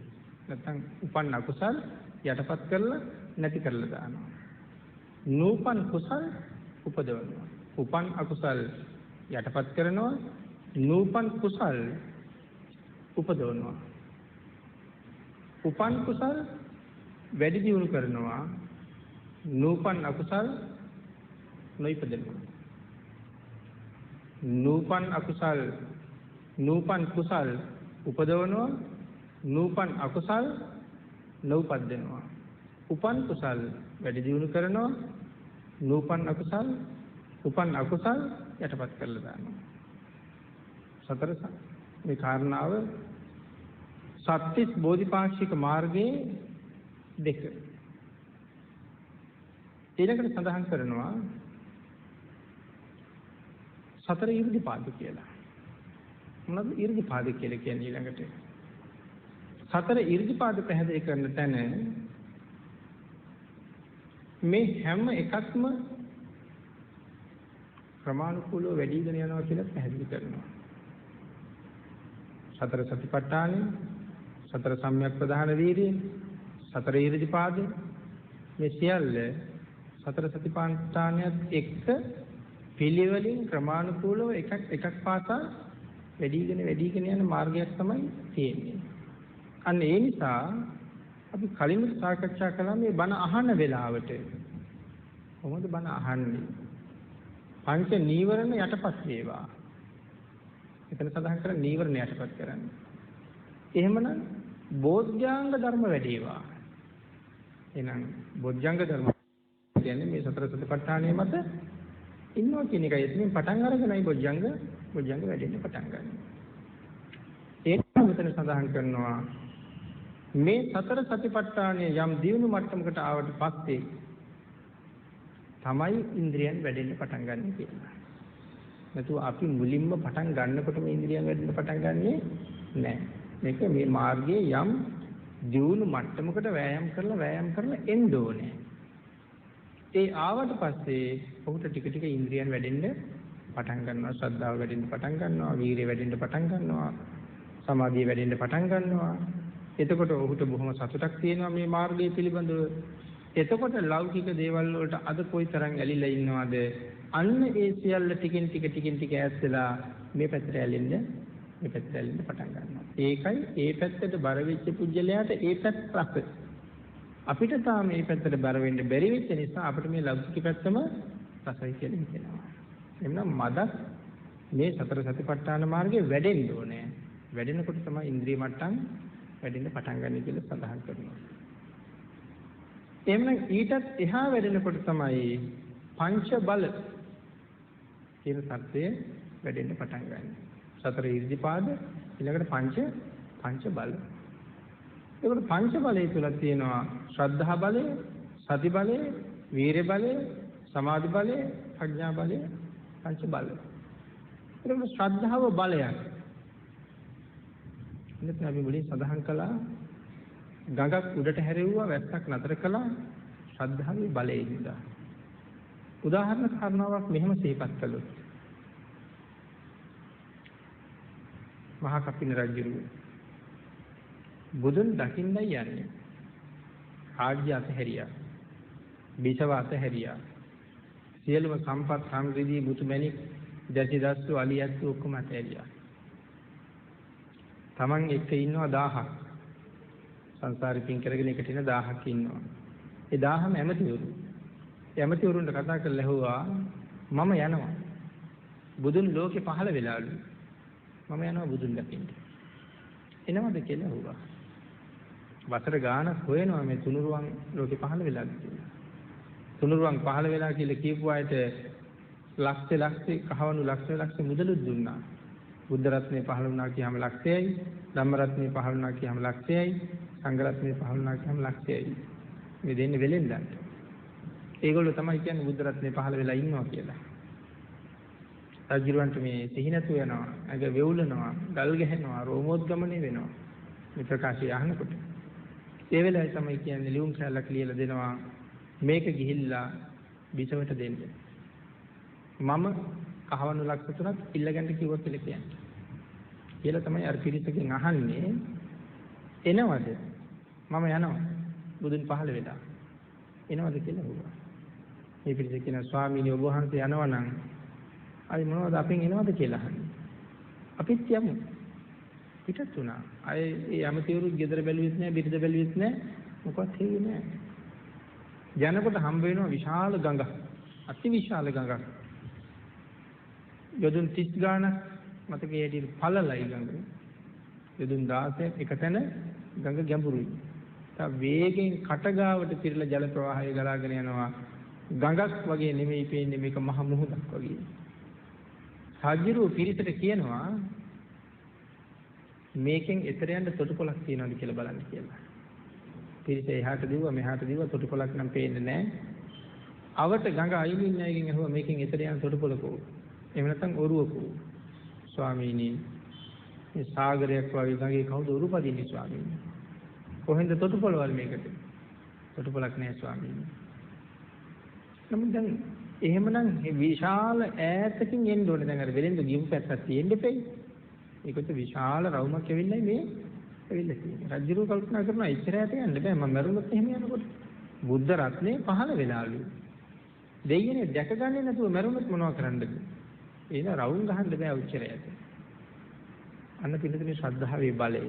නැත්නම් උපන් අකුසල් යටපත් කරලා නැති කරලා දානවා. නූපන් කුසල් උපදවනවා. උපන් අකුසල් යටපත් කරනවා. නූපන් කුසල් උපදවනවා. උපන් කුසල් වැඩි දියුණු කරනවා. නූපන් අකුසල් නොයිපදෙනවා. නූපන් අකුසල් නූපන් කුසල් උපදවනවා. නූපන් අකුසල් නොඋපදිනවා. උපන් කුසල් වැඩි දියුණු කරනවා. නූපන් අකුසල් උපන් අකුසල් යටපත් කරලා දානවා. සතර මේ කාරණාව සත්‍තිස් බෝධිපාක්ෂික මාර්ගයේ 2. ඊළඟට සඳහන් කරනවා සතර ඊර්ධිපාද කියලා. මොනවද ඊර්ධිපාද කියලා කියන්නේ ඊළඟට? සතර ඊර්ධිපාද පැහැදිලි කරන තැන මේ හැම එකක්ම ක්‍රමානුකූලව වැඩිගෙන යනවා කියලා පැහැදිලි කරනවා. සතර සතිපට්ඨානෙ, සතර සම්‍යක් ප්‍රධාන වීර්යය, සතර ඊර්ධිපාද මේ සියල්ල සතර සතිපට්ඨානයත් එක්ක පිළිවෙලින් ක්‍රමානුකූලව එකක් පාසා වැඩිගෙන යන මාර්ගයක් තමයි තියෙන්නේ. අන්න ඒ නිසා අපි කලින් සාකච්ඡා කළා මේ බණ අහන වෙලාවට කොහොමද බණ අහන්නේ? පංච නීවරණ යටපත් වේවා. එතන සඳහන් කරන්නේ නීවරණ යටපත් කරන්න. එහෙමනම් බෝධ්‍යාංග ධර්ම වැඩිවා. එහෙනම් බෝධ්‍යාංග ධර්ම කියන්නේ මේ සතර සතිපට්ඨානයේ මත ඉන්නවා කියන එකයි. එතනින් පටන් අරගෙනයි බෝධ්‍යාංග වැඩෙන්න පටන් ගන්න. ඒක මෙතන සඳහන් කරනවා මේ සතර සතිපට්ඨානයේ යම් දියුණු මට්ටමකට ආවට පස්සේ තමයි ඉන්ද්‍රියන් වැඩෙන්න පටන් ගන්න කියලා. නැතුව අපි මුලින්ම පටන් ගන්නකොටම ඉන්ද්‍රියන් වැඩෙන්න පටන් ගන්නෙ නැහැ. මේක මේ මාර්ගයේ යම් දියුණු මට්ටමකට වෑයම් කරලා එන්න ඕනේ. ඒ ආවට පස්සේ ඔහුට ටික ටික ඉන්ද්‍රියන් වැඩෙන්න පටන් ගන්නවා, ශ්‍රද්ධාව වැඩෙන්න පටන් ගන්නවා, වීරිය වැඩෙන්න පටන් ගන්නවා, සමාධිය වැඩෙන්න පටන් ගන්නවා. එතකොට ඔහුට බොහොම සතුටක් තියෙනවා මේ මාර්ගය පිළිබඳව. එතකොට ලෞකික දේවල් වලට අද කොයිතරම් ඇලිලා ඉන්නවද? අන්න ඒ සියල්ල ටිකින් ටික ඈත් වෙලා මේ පැත්තට ඇලෙන්න පටන් ගන්නවා. ඒකයි ඒ පැත්තට බර වෙච්ච පුජ්‍යලයාට ඒ පැත්ත රස. අපිට තාම මේ පැත්තට බර වෙන්න බැරි වෙච්ච නිසා අපිට මේ ලෞකික පැත්තම රසයි කියලා හිතෙනවා. එන්න මදක් මේ සතර සතිපට්ඨාන මාර්ගයේ වැඩෙන්න ඕනේ. වැඩෙනකොට තමයි ඉන්ද්‍රිය මට්ටම් වැඩෙන්න පටන් ගන්න කියලා සඳහන් කරනවා. එහෙනම් ඊටත් එහා වැඩෙනකොට තමයි පංච බල කියන සත්‍යය වැඩෙන්න පටන් ගන්න. සතර ඊර්ධිපාද ඊළඟට පංච බල. ඒකට පංච බලය තුල තියෙනවා ශ්‍රද්ධා බලය, සති බලය, වීර්ය බලය, සමාධි බලය, ප්‍රඥා බලය, පංච බල. ඒකට ශ්‍රද්ධාව බලයක්. ඉතින් අපි මුලින් සඳහන් කළා ගඟක් උඩට හැරෙව්වා, වැස්සක් නතර කළා ශ්‍රද්ධාවේ බලයෙන් ඉඳලා. උදාහරණ කාරණාවක් මෙහෙම සිහිපත් කළොත් මහා කපින රජුගේ බුදුන් දකින්නයි යන්නේ. රාජ්‍ය අතහැරියා, බිසව අතහැරියා, සියලුම සම්පත් සම්රිදී මුතුමැණික් දැසිදස්සු අලියත්තු ඔක්කොම අතහැරියා. Taman එක්ක ඉන්නවා 1000ක්. සංසාරේ පින් කරගෙන එකට ඉන්න 1000ක් ඉන්නවා. ඒ 1000ම ඇමතිවරු. ඒ ඇමතිවරුන්ට කතා කරලා ඇහුවා මම යනවා. බුදුන් ලෝකේ පහළ වෙලාලු. මම යනවා බුදුන් දකින්න. එනවද කියලා ඇහුවා. වසර ගානක් හොයනවා මේ තුනුරුවන් ලෝකේ පහළ වෙලාද කියලා. තුනුරුවන් පහළ වෙලා කියලා කියපු අයට ලක්ෂ කහවණු ලක්ෂ මුදලුත් දුන්නා. බුද්ධ රත්නේ පහළ වුණා කියහම ලක්ෂයයි, ධම්ම රත්නේ පහළ වුණා කියහම ලක්ෂයයි, සංඝ රත්නේ පහළ වුණා කියහම ලක්ෂයයි. මේ දෙන්නේ වෙලෙන්දන්ට. ඒගොල්ලෝ තමයි කියන්නේ බුද්ධ රත්නේ පහළ වෙලා ඉන්නවා කියලා. රජුරවන්ට මේ සිහි නැතුව යනවා, අග වෙවුලනවා, ගල් ගැහෙනවා, රෝමෝද්ගමණය වෙනවා. මේ ප්‍රකාශය අහනකොට. ඒ වෙලාවේ තමයි කියන්නේ ලියුම් කැලක් ලියලා දෙනවා මේක ගිහිල්ලා බිසවට දෙන්න. මම කහවණු ලක්ෂ 3ක් ඉල්ලගන්න කිව්වා කියලා කියන්නේ. කියලා තමයි අර පිරිසකින් අහන්නේ එනවද? මම යනවා. බුදුන් පහළ වෙලා. එනවද කියලා අහුවා. මේ පිරිස කියන ස්වාමීනි ඔබ වහන්සේ යනවා නම් අය මොනවද අපෙන් එනවද කියලා අහන්නේ. අපිත් යමු. පිටත් වුණා. අය ඒ යමතිවරු ගෙදර බැලුවෙත් නැහැ, බිරිඳ බැලුවෙත් නැහැ. මොකවත් හේන්නේ නැහැ. යනකොට හම්බ වෙනවා විශාල ගඟක්. අති විශාල ගඟක්. යොදුන් 30 ගානක් මතකයේ හැටියට පළලයි ගඟ. යොදුන් 16ක් එකතැන ගඟ ගැඹුරුයි. තා වේගෙන් කටගාවට පිරලා ජල ප්‍රවාහය ගලාගෙන යනවා. ගඟක් වගේ නෙමෙයි පේන්නේ මේක මහ මුහුදක් වගේ. සාජිරු පිරිසට කියනවා මේකෙන් එතර යන්න තොටුපළක් තියනවාද කියලා බලන්න කියලා. පිරිස එහාට දිව්වා මෙහාට දිව්වා තොටුපළක් නම් පේන්නේ නැහැ. අවට ගඟ අයිමින් නැගින් ඇහුවා මේකෙන් එතර යන තොටුපළකෝ. එහෙම නැත්නම් ඔරුවකෝ. ස්වාමීනි මේ සාගරයක් වගේ ගඟේ කවුද ඔරු පදින්නේ ස්වාමීනි? කොහෙන්ද තොටුපළවල් මේකට? තොටුපළක් නැහැ ස්වාමීනි. නමුත් දැන් එහෙමනම් විශාල ඈතකින් එන්න ඕනේ. දැන් අර වෙලෙන්ද ගියපු පැත්තක් තියෙන්න එපෙයි. ඒකට විශාල රවුමක් ඇවිල්ලා මේ ඇවිල්ලා තියෙනවා. රජුරෝ කල්පනා කරනවා ඉස්සර ඈත යන්න බෑ. මම මරුණොත් එහෙම යනකොට බුද්ධ රත්නේ පහළ වෙලාලු. දෙයියනේ දැක ගන්නේ නැතුව මරුණොත් මොනව කරන්නද? එහෙනම් රවුම් ගහන්න බෑ උච්චරයට. අන්න පිළිතුරේ ශ්‍රද්ධාවේ බලය.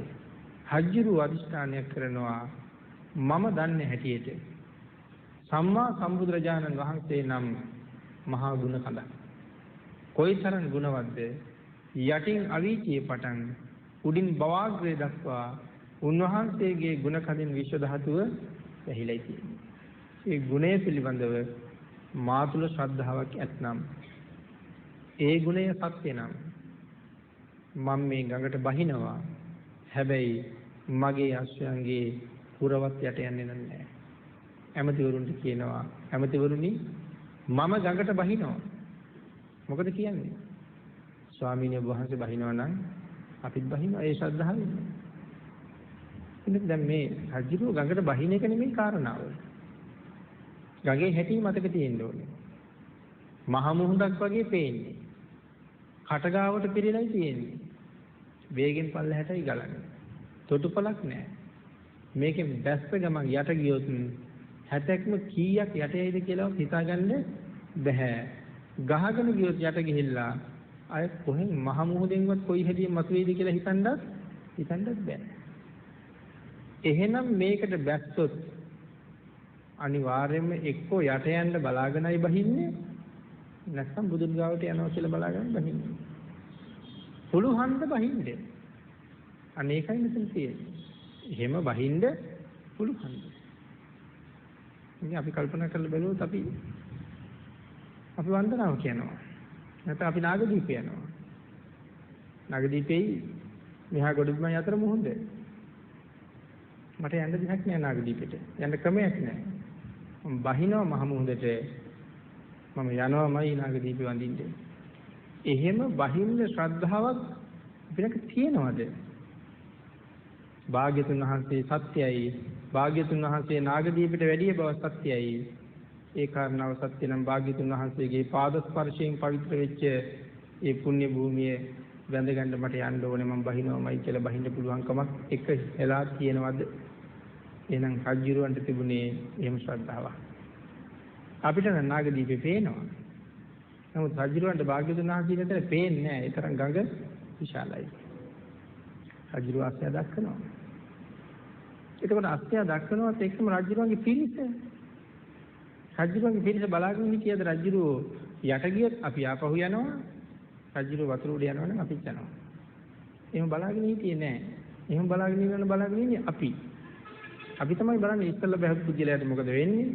රජුරෝ අදිෂ්ඨානයක් කරනවා මම දන්නේ හැටියට සම්මා සම්බුදුරජාණන් වහන්සේ නම් මහා ගුණ කඳක්. කොයිතරම් ගුණවත්ද? යටින් අවීචියේ පටන් උඩින් බවාග්‍රය දක්වා උන්වහන්සේගේ ගුණ කඳින් විශ්ව ධාතුව වැහිලා තියෙනවා. ඒ ගුණය පිළිබඳව මා තුළ ශ්‍රද්ධාවක් ඇත්නම් ඒ ගුණය සත්‍ය නම් මම මේ ගඟට බහිනවා. හැබැයි මගේ අශ්වයන්ගේ පුරවත් යට යන්නේ නැහැ. ඇමතිවරුන්ට කියනවා ඇමතිවරුනි මම ගඟට බහිනවා. මොකද කියන්නේ? ස්වාමීන් වහන්සේ බහිනවා නම් අපිත් බහිනවා. ඒ ශ්‍රද්ධාවෙන්. ඉතින් දැන් මේ රජුගේ ගඟට බහින එක නෙමෙයි කාරණාව. ගඟේ හැටි මතක තියෙන්න ඕනේ. මහ මුහුදක් වගේ පේන්නේ. කටගාවට පිරීලයි තියෙන්නේ. වේගෙන් පල්ලහැටයි ගලන්නේ. තොටුපළක් නැහැ. මේකෙන් බැස්ස ගමන් යට ගියොත් හැතැක්ම කීයක් යට යයිද කියලා හිතාගන්න බෑ. ගහගෙන ගියොත් යට ගිහිල්ලා අය කොහෙන් මහ මුහුදෙන්වත් කොයි හැදියෙන් මතුවේද කියලා හිතන්නත් බෑ. එහෙනම් මේකට බැස්සොත් අනිවාර්යයෙන්ම එක්කෝ යට යන්න බලාගෙනයි බහින්නේ නැත්නම් බුදුන් ගාවට යනවා කියලා බලාගෙන බහින්නේ. පුළුවන්ද බහින්න? අනේකයි මෙතන තියෙන්නේ. එහෙම බහින්න පුළුවන්ද? ඉතින් අපි කල්පනා කරලා බලුවොත් අපි වන්දනාව කියනවා. නැත්නම් අපි නාගදීප යනවා. නාගදීපේ මෙහා ගොඩබිමයි අතර මුහුද. මට යන්න දෙයක් නෑ නාගදීපෙට. යන්න ක්‍රමයක් නෑ. මම බහිනවා මහ මුහුදට. මම යනවාමයි නාගදීපේ වඳින්න. එහෙම බහින්න ශ්‍රද්ධාවක් අපිට තියෙනවද? භාග්‍යතුන් වහන්සේ සත්‍යයි. භාග්‍යතුන් වහන්සේ නාගදීපයට වැඩිය බව සත්‍යයි. ඒ කාරණාව සත්‍ය නම් භාග්‍යතුන් වහන්සේගේ පාද ස්පර්ශයෙන් පවිත්‍ර වෙච්ච ඒ පුණ්‍ය භූමිය වැඳ ගන්න මට යන්න ඕනේ. මම බහිනවමයි කියලා බහින්න පුළුවන්කමක් එක වෙලා තියෙනවද? එහෙනම් රජුරවන්ට තිබුණේ එහෙම ශ්‍රද්ධාවක්. අපිට නම් නාගදීපේ පේනවා. නමුත් රජුරවන්ට භාග්‍යතුන් වහන්සේට පේන්නේ නැහැ. ඒ තරම් ගඟ විශාලයි. රජුරුව අස්ත්‍ය දක්වනවා. එතකොට අස්ත්‍ය දක්වනවත් එක්කම රජුරුවන්ගේ පිරිස බලාගෙන හිටියද රජුරුව යට ගියත් අපි ආපහු යනවා. රජුරුව වතුර උඩ යනවා නම් අපිත් යනවා. එහෙම බලාගෙන හිටියේ නෑ. එහෙම බලාගෙන ඉන්නේ අපි තමයි බලන්නේ ඉස්සෙල්ලා බහත් පුජ්‍යලයට මොකද වෙන්නේ?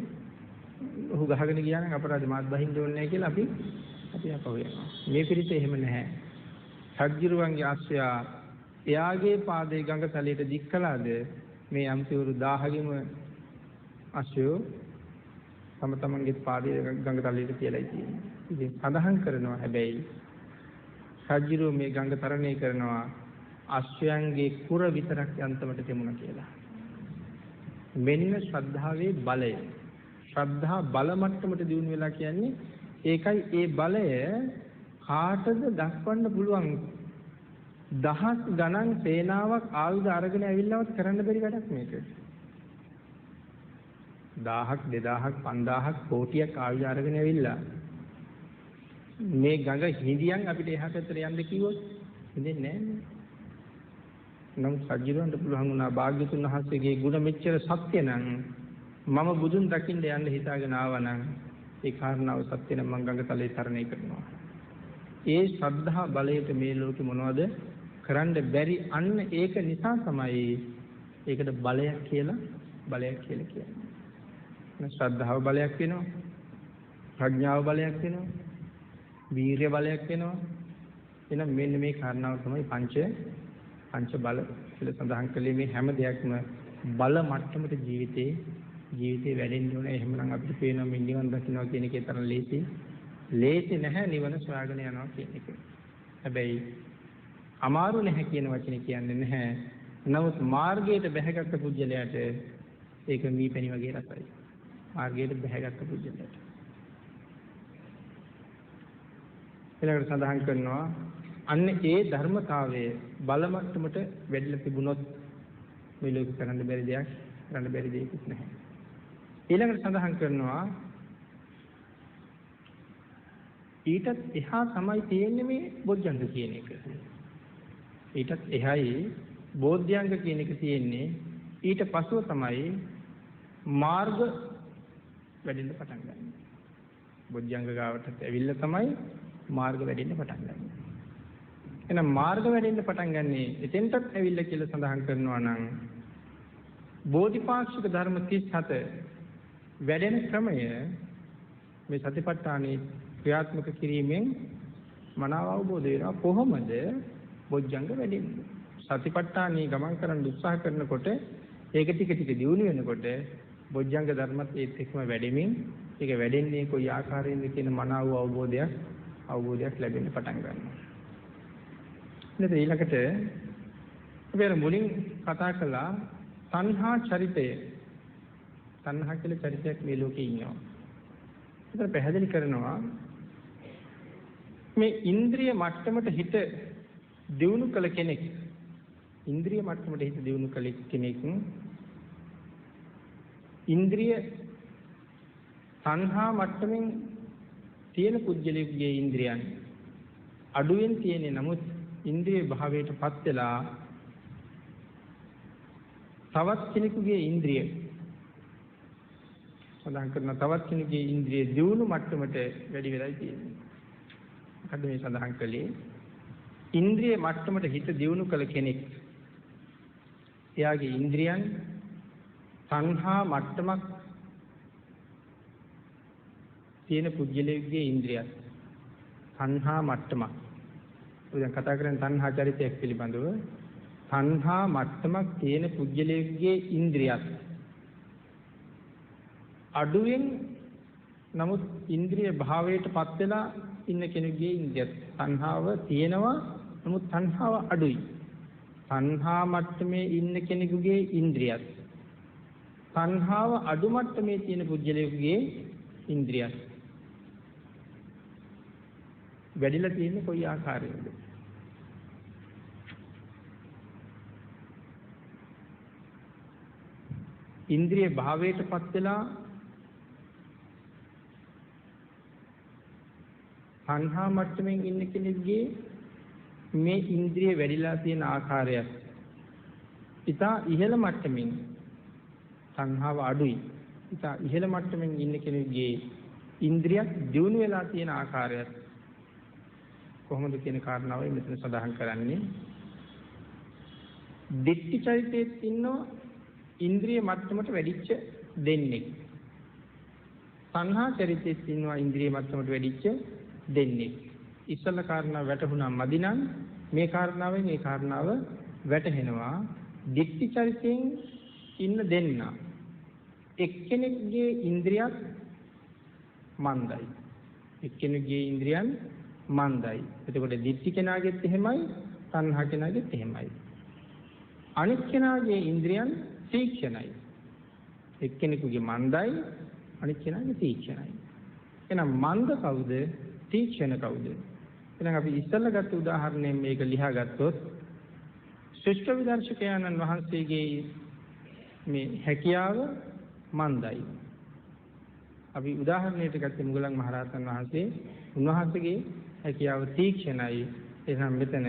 ඔහු ගහගෙන ගියා නම් අපරාධ මාත් බහින්න ඕනේ නැහැ කියලා අපි ආපහු යනවා. මේ පිරිස එහෙම නැහැ. රජුරුවන්ගේ අස්ත්‍ය එයාගේ පාදේ ගඟ තලයට දික් කළාද මේ යම්තිවරු 1000ගෙම අශ්වයෝ තම තමන්ගේ පාදේ ගඟ තලයට තියලායි තියෙන්නේ. ඉතින් සඳහන් කරනවා හැබැයි රජුරෝ මේ ගඟ තරණය කරනවා අශ්වයන්ගේ කුර විතරක් යන්තමට තෙමුණා කියලා. මෙන්න ශ්‍රද්ධාවේ බලය. ශ්‍රද්ධා බල මට්ටමට දියුණු වෙලා කියන්නේ ඒකයි. ඒ බලය කාටද දක්වන්න පුළුවන්? දහස් ගණන් සේනාවක් ආයුධ අරගෙන ඇවිල්ලවත් කරන්න බැරි වැඩක් මේක. 1000ක් 2000ක් 5000ක් කෝටියක් ආයුධ අරගෙන ඇවිල්ලා මේ ගඟ හිඳියන් අපිට එහා පැත්තට යන්න කිව්වොත් හිඳෙන්නේ නැහැ. නම් සජිරවන්ට පුළුවන් වුණා භාග්‍යතුන් වහන්සේගේ ගුණ මෙච්චර සත්‍ය නම් මම බුදුන් දකින්න යන්න හිතාගෙන ආවා නම් ඒ කාරණාව සත්‍ය නම් මම ගඟ තලයේ තරණය කරනවා. ඒ ශ්‍රද්ධා බලයට මේ ලෝකෙ මොනවද කරන්න බැරි? අන්න ඒක නිසා තමයි ඒකට බලයක් කියලා කියන්නේ. ශ්‍රද්ධාව බලයක් වෙනවා, ප්‍රඥාව බලයක් වෙනවා, වීරිය බලයක් වෙනවා. එහෙනම් මෙන්න මේ කාරණාව තමයි පංච බල කියලා සඳහන් කළේ මේ හැම දෙයක්ම බල මට්ටමට ජීවිතේ වැඩෙන්න ඕනේ. එහෙමනම් අපිට පේනවා මේ නිවන් දකින්නවා කියන එකේ තරම් ලේසි නැහැ නිවන සොයාගෙන යනවා කියන එක. හැබැයි අමාරු නැහැ කියන වචනේ කියන්නේ නැහැ. නමුත් මාර්ගයට බැහැගත් පුජ්‍යලයට ඒක මීපැණි වගේ රසයි. මාර්ගයට බැහැගත් පුජ්‍යලයට. ඊළඟට සඳහන් කරනවා අන්න ඒ ධර්මතාවයේ බලමට්ටමට වැඩිලා තිබුණොත් මේ ලෝක කරන්න බැරි දෙයක් නැහැ. ඊළඟට සඳහන් කරනවා ඊටත් එහා තමයි තියෙන්නේ මේ බොජ්ජංග කියන එක. ඊටත් එහායි බෝධ්‍යංග කියන එක තියෙන්නේ. ඊට පසුව තමයි මාර්ග වැඩෙන්න පටන් ගන්න. බොජ්ජංග ගාවට ඇවිල්ලා තමයි මාර්ග වැඩෙන්න පටන් ගන්න. එහෙනම් මාර්ග වැඩෙන්න පටන් ගන්නේ එතෙන්ටත් ඇවිල්ලා කියලා සඳහන් කරනවා නම් බෝධිපාක්ෂික ධර්ම 37 වැඩෙන ක්‍රමය මේ සතිපට්ඨානේ ක්‍රියාත්මක කිරීමෙන් මනාව අවබෝධ වෙනවා. කොහොමද බොජ්ජංග වැඩෙන්නේ? සතිපට්ඨානේ ගමන් කරන්න උත්සාහ කරනකොට ඒක ටික ටික දියුණු වෙනකොට බොජ්ජංග ධර්මත් ඒත් එක්කම වැඩෙමින් ඒක වැඩෙන්නේ කොයි ආකාරයෙන්ද කියන මනාව අවබෝධයක් ලැබෙන්න පටන් ගන්නවා. ඊට ඊළඟට අපි මුලින් කතා කළා තණ්හා චරිතය. තණ්හා කියලා චරිතයක් මේ ලෝකේ ඉන්නවා. ඒක පැහැදිලි කරනවා මේ ඉන්ද්‍රිය මට්ටමට හිත දියුණු කළ කෙනෙක් ඉන්ද්‍රිය මට්ටමට හිත දියුණු කළ කෙනෙක් ඉන්ද්‍රිය තණ්හා මට්ටමින් තියෙන පුජ්‍යලයේ ඉන්ද්‍රියන් අඩුවෙන් තියෙන්නේ. නමුත් ඉන්ද්‍රිය භාවයටපත් වෙලා තවත් කෙනෙකුගේ ඉන්ද්‍රිය සඳහන් කරන තවත් කෙනෙකුගේ ඉන්ද්‍රිය දියුණු මට්ටමට වැඩි වෙලායි තියෙන්නේ. මොකද මේ සඳහන් කළේ ඉන්ද්‍රිය මට්ටමට හිත දියුණු කළ කෙනෙක් එයාගේ ඉන්ද්‍රියන් තණ්හා මට්ටමක් තියෙන පුජ්‍යලයේ ඉන්ද්‍රියත් තණ්හා මට්ටමක්. දැන් කතා කරන්නේ තණ්හා චරිතයක් පිළිබඳව. තණ්හා මට්ටමක් තියෙන පුජ්‍යලයේ ඉන්ද්‍රියත් අඩුවෙන් නමුත් ඉන්ද්‍රිය භාවයටපත් වෙලා ඉන්න කෙනෙකුගේ ඉන්ද්‍රියත් තණ්හාව තියෙනවා. නමුත් තණ්හාව අඩුයි. තණ්හා මට්ටමේ ඉන්න කෙනෙකුගේ ඉන්ද්‍රියත් තණ්හාව අඩු මට්ටමේ තියෙන පුජ්‍යලයේ ඉන්ද්‍රියත් වැඩිලා තියෙන්නේ කොයි ආකාරයෙන්ද? ඉන්ද්‍රිය භාවයටපත් වෙලා තණ්හා මට්ටමින් ඉන්න කෙනෙක්ගේ මේ ඉන්ද්‍රිය වැඩිලා තියෙන ආකාරයත් ඉතා ඉහළ මට්ටමින් තණ්හාව අඩුයි. ඉතා ඉහළ මට්ටමින් ඉන්න කෙනෙක්ගේ ඉන්ද්‍රියක් දියුණු වෙලා තියෙන ආකාරයත් කොහොමද කියන කාරණාවයි මෙතන සඳහන් කරන්නේ. දිට්ඨි චරිතයේ ඉන්නෝ ඉන්ද්‍රිය මට්ටමට වැඩිච්ච දෙන්නෙක්. සංහා චරිතයේ ඉන්නවා ඉන්ද්‍රිය මට්ටමට වැඩිච්ච දෙන්නෙක්. ඉස්සල කාරණාව වැටහුණා මදිනම් මේ කාරණාව වැටහෙනවා. දිට්ඨි චරිතයෙන් ඉන්න දෙන්න එක්කෙනෙක්ගේ ඉන්ද්‍රියක් මන්දයි. එක්කෙනෙක්ගේ ඉන්ද්‍රියන් මන්දයි. එතකොට දිට්ඨි කෙනාගෙත් එහෙමයි, තණ්හා කෙනාගෙත් එහෙමයි. අනිත් කෙනාගේ ඉන්ද්‍රියන් තීක්ෂණයි. එක්කෙනෙකුගේ මන්දයි, අනිත් කෙනාගේ තීක්ෂණයි. එහෙනම් මන්ද කවුද? තීක්ෂණ කවුද? එහෙනම් අපි ඉස්සෙල්ලා ගත්ත උදාහරණයෙන් මේක ලියා ගත්තොත් ශ්‍රේෂ්ඨ විදර්ශකයන්න් වහන්සේගේ මේ හැකියාව මන්දයි. අපි උදාහරණයකට ගත්තේ මුගලන් මහරහතන් වහන්සේ. උන්වහන්සේගේ හැකියාව තීක්ෂණයි. එහෙනම් මෙතන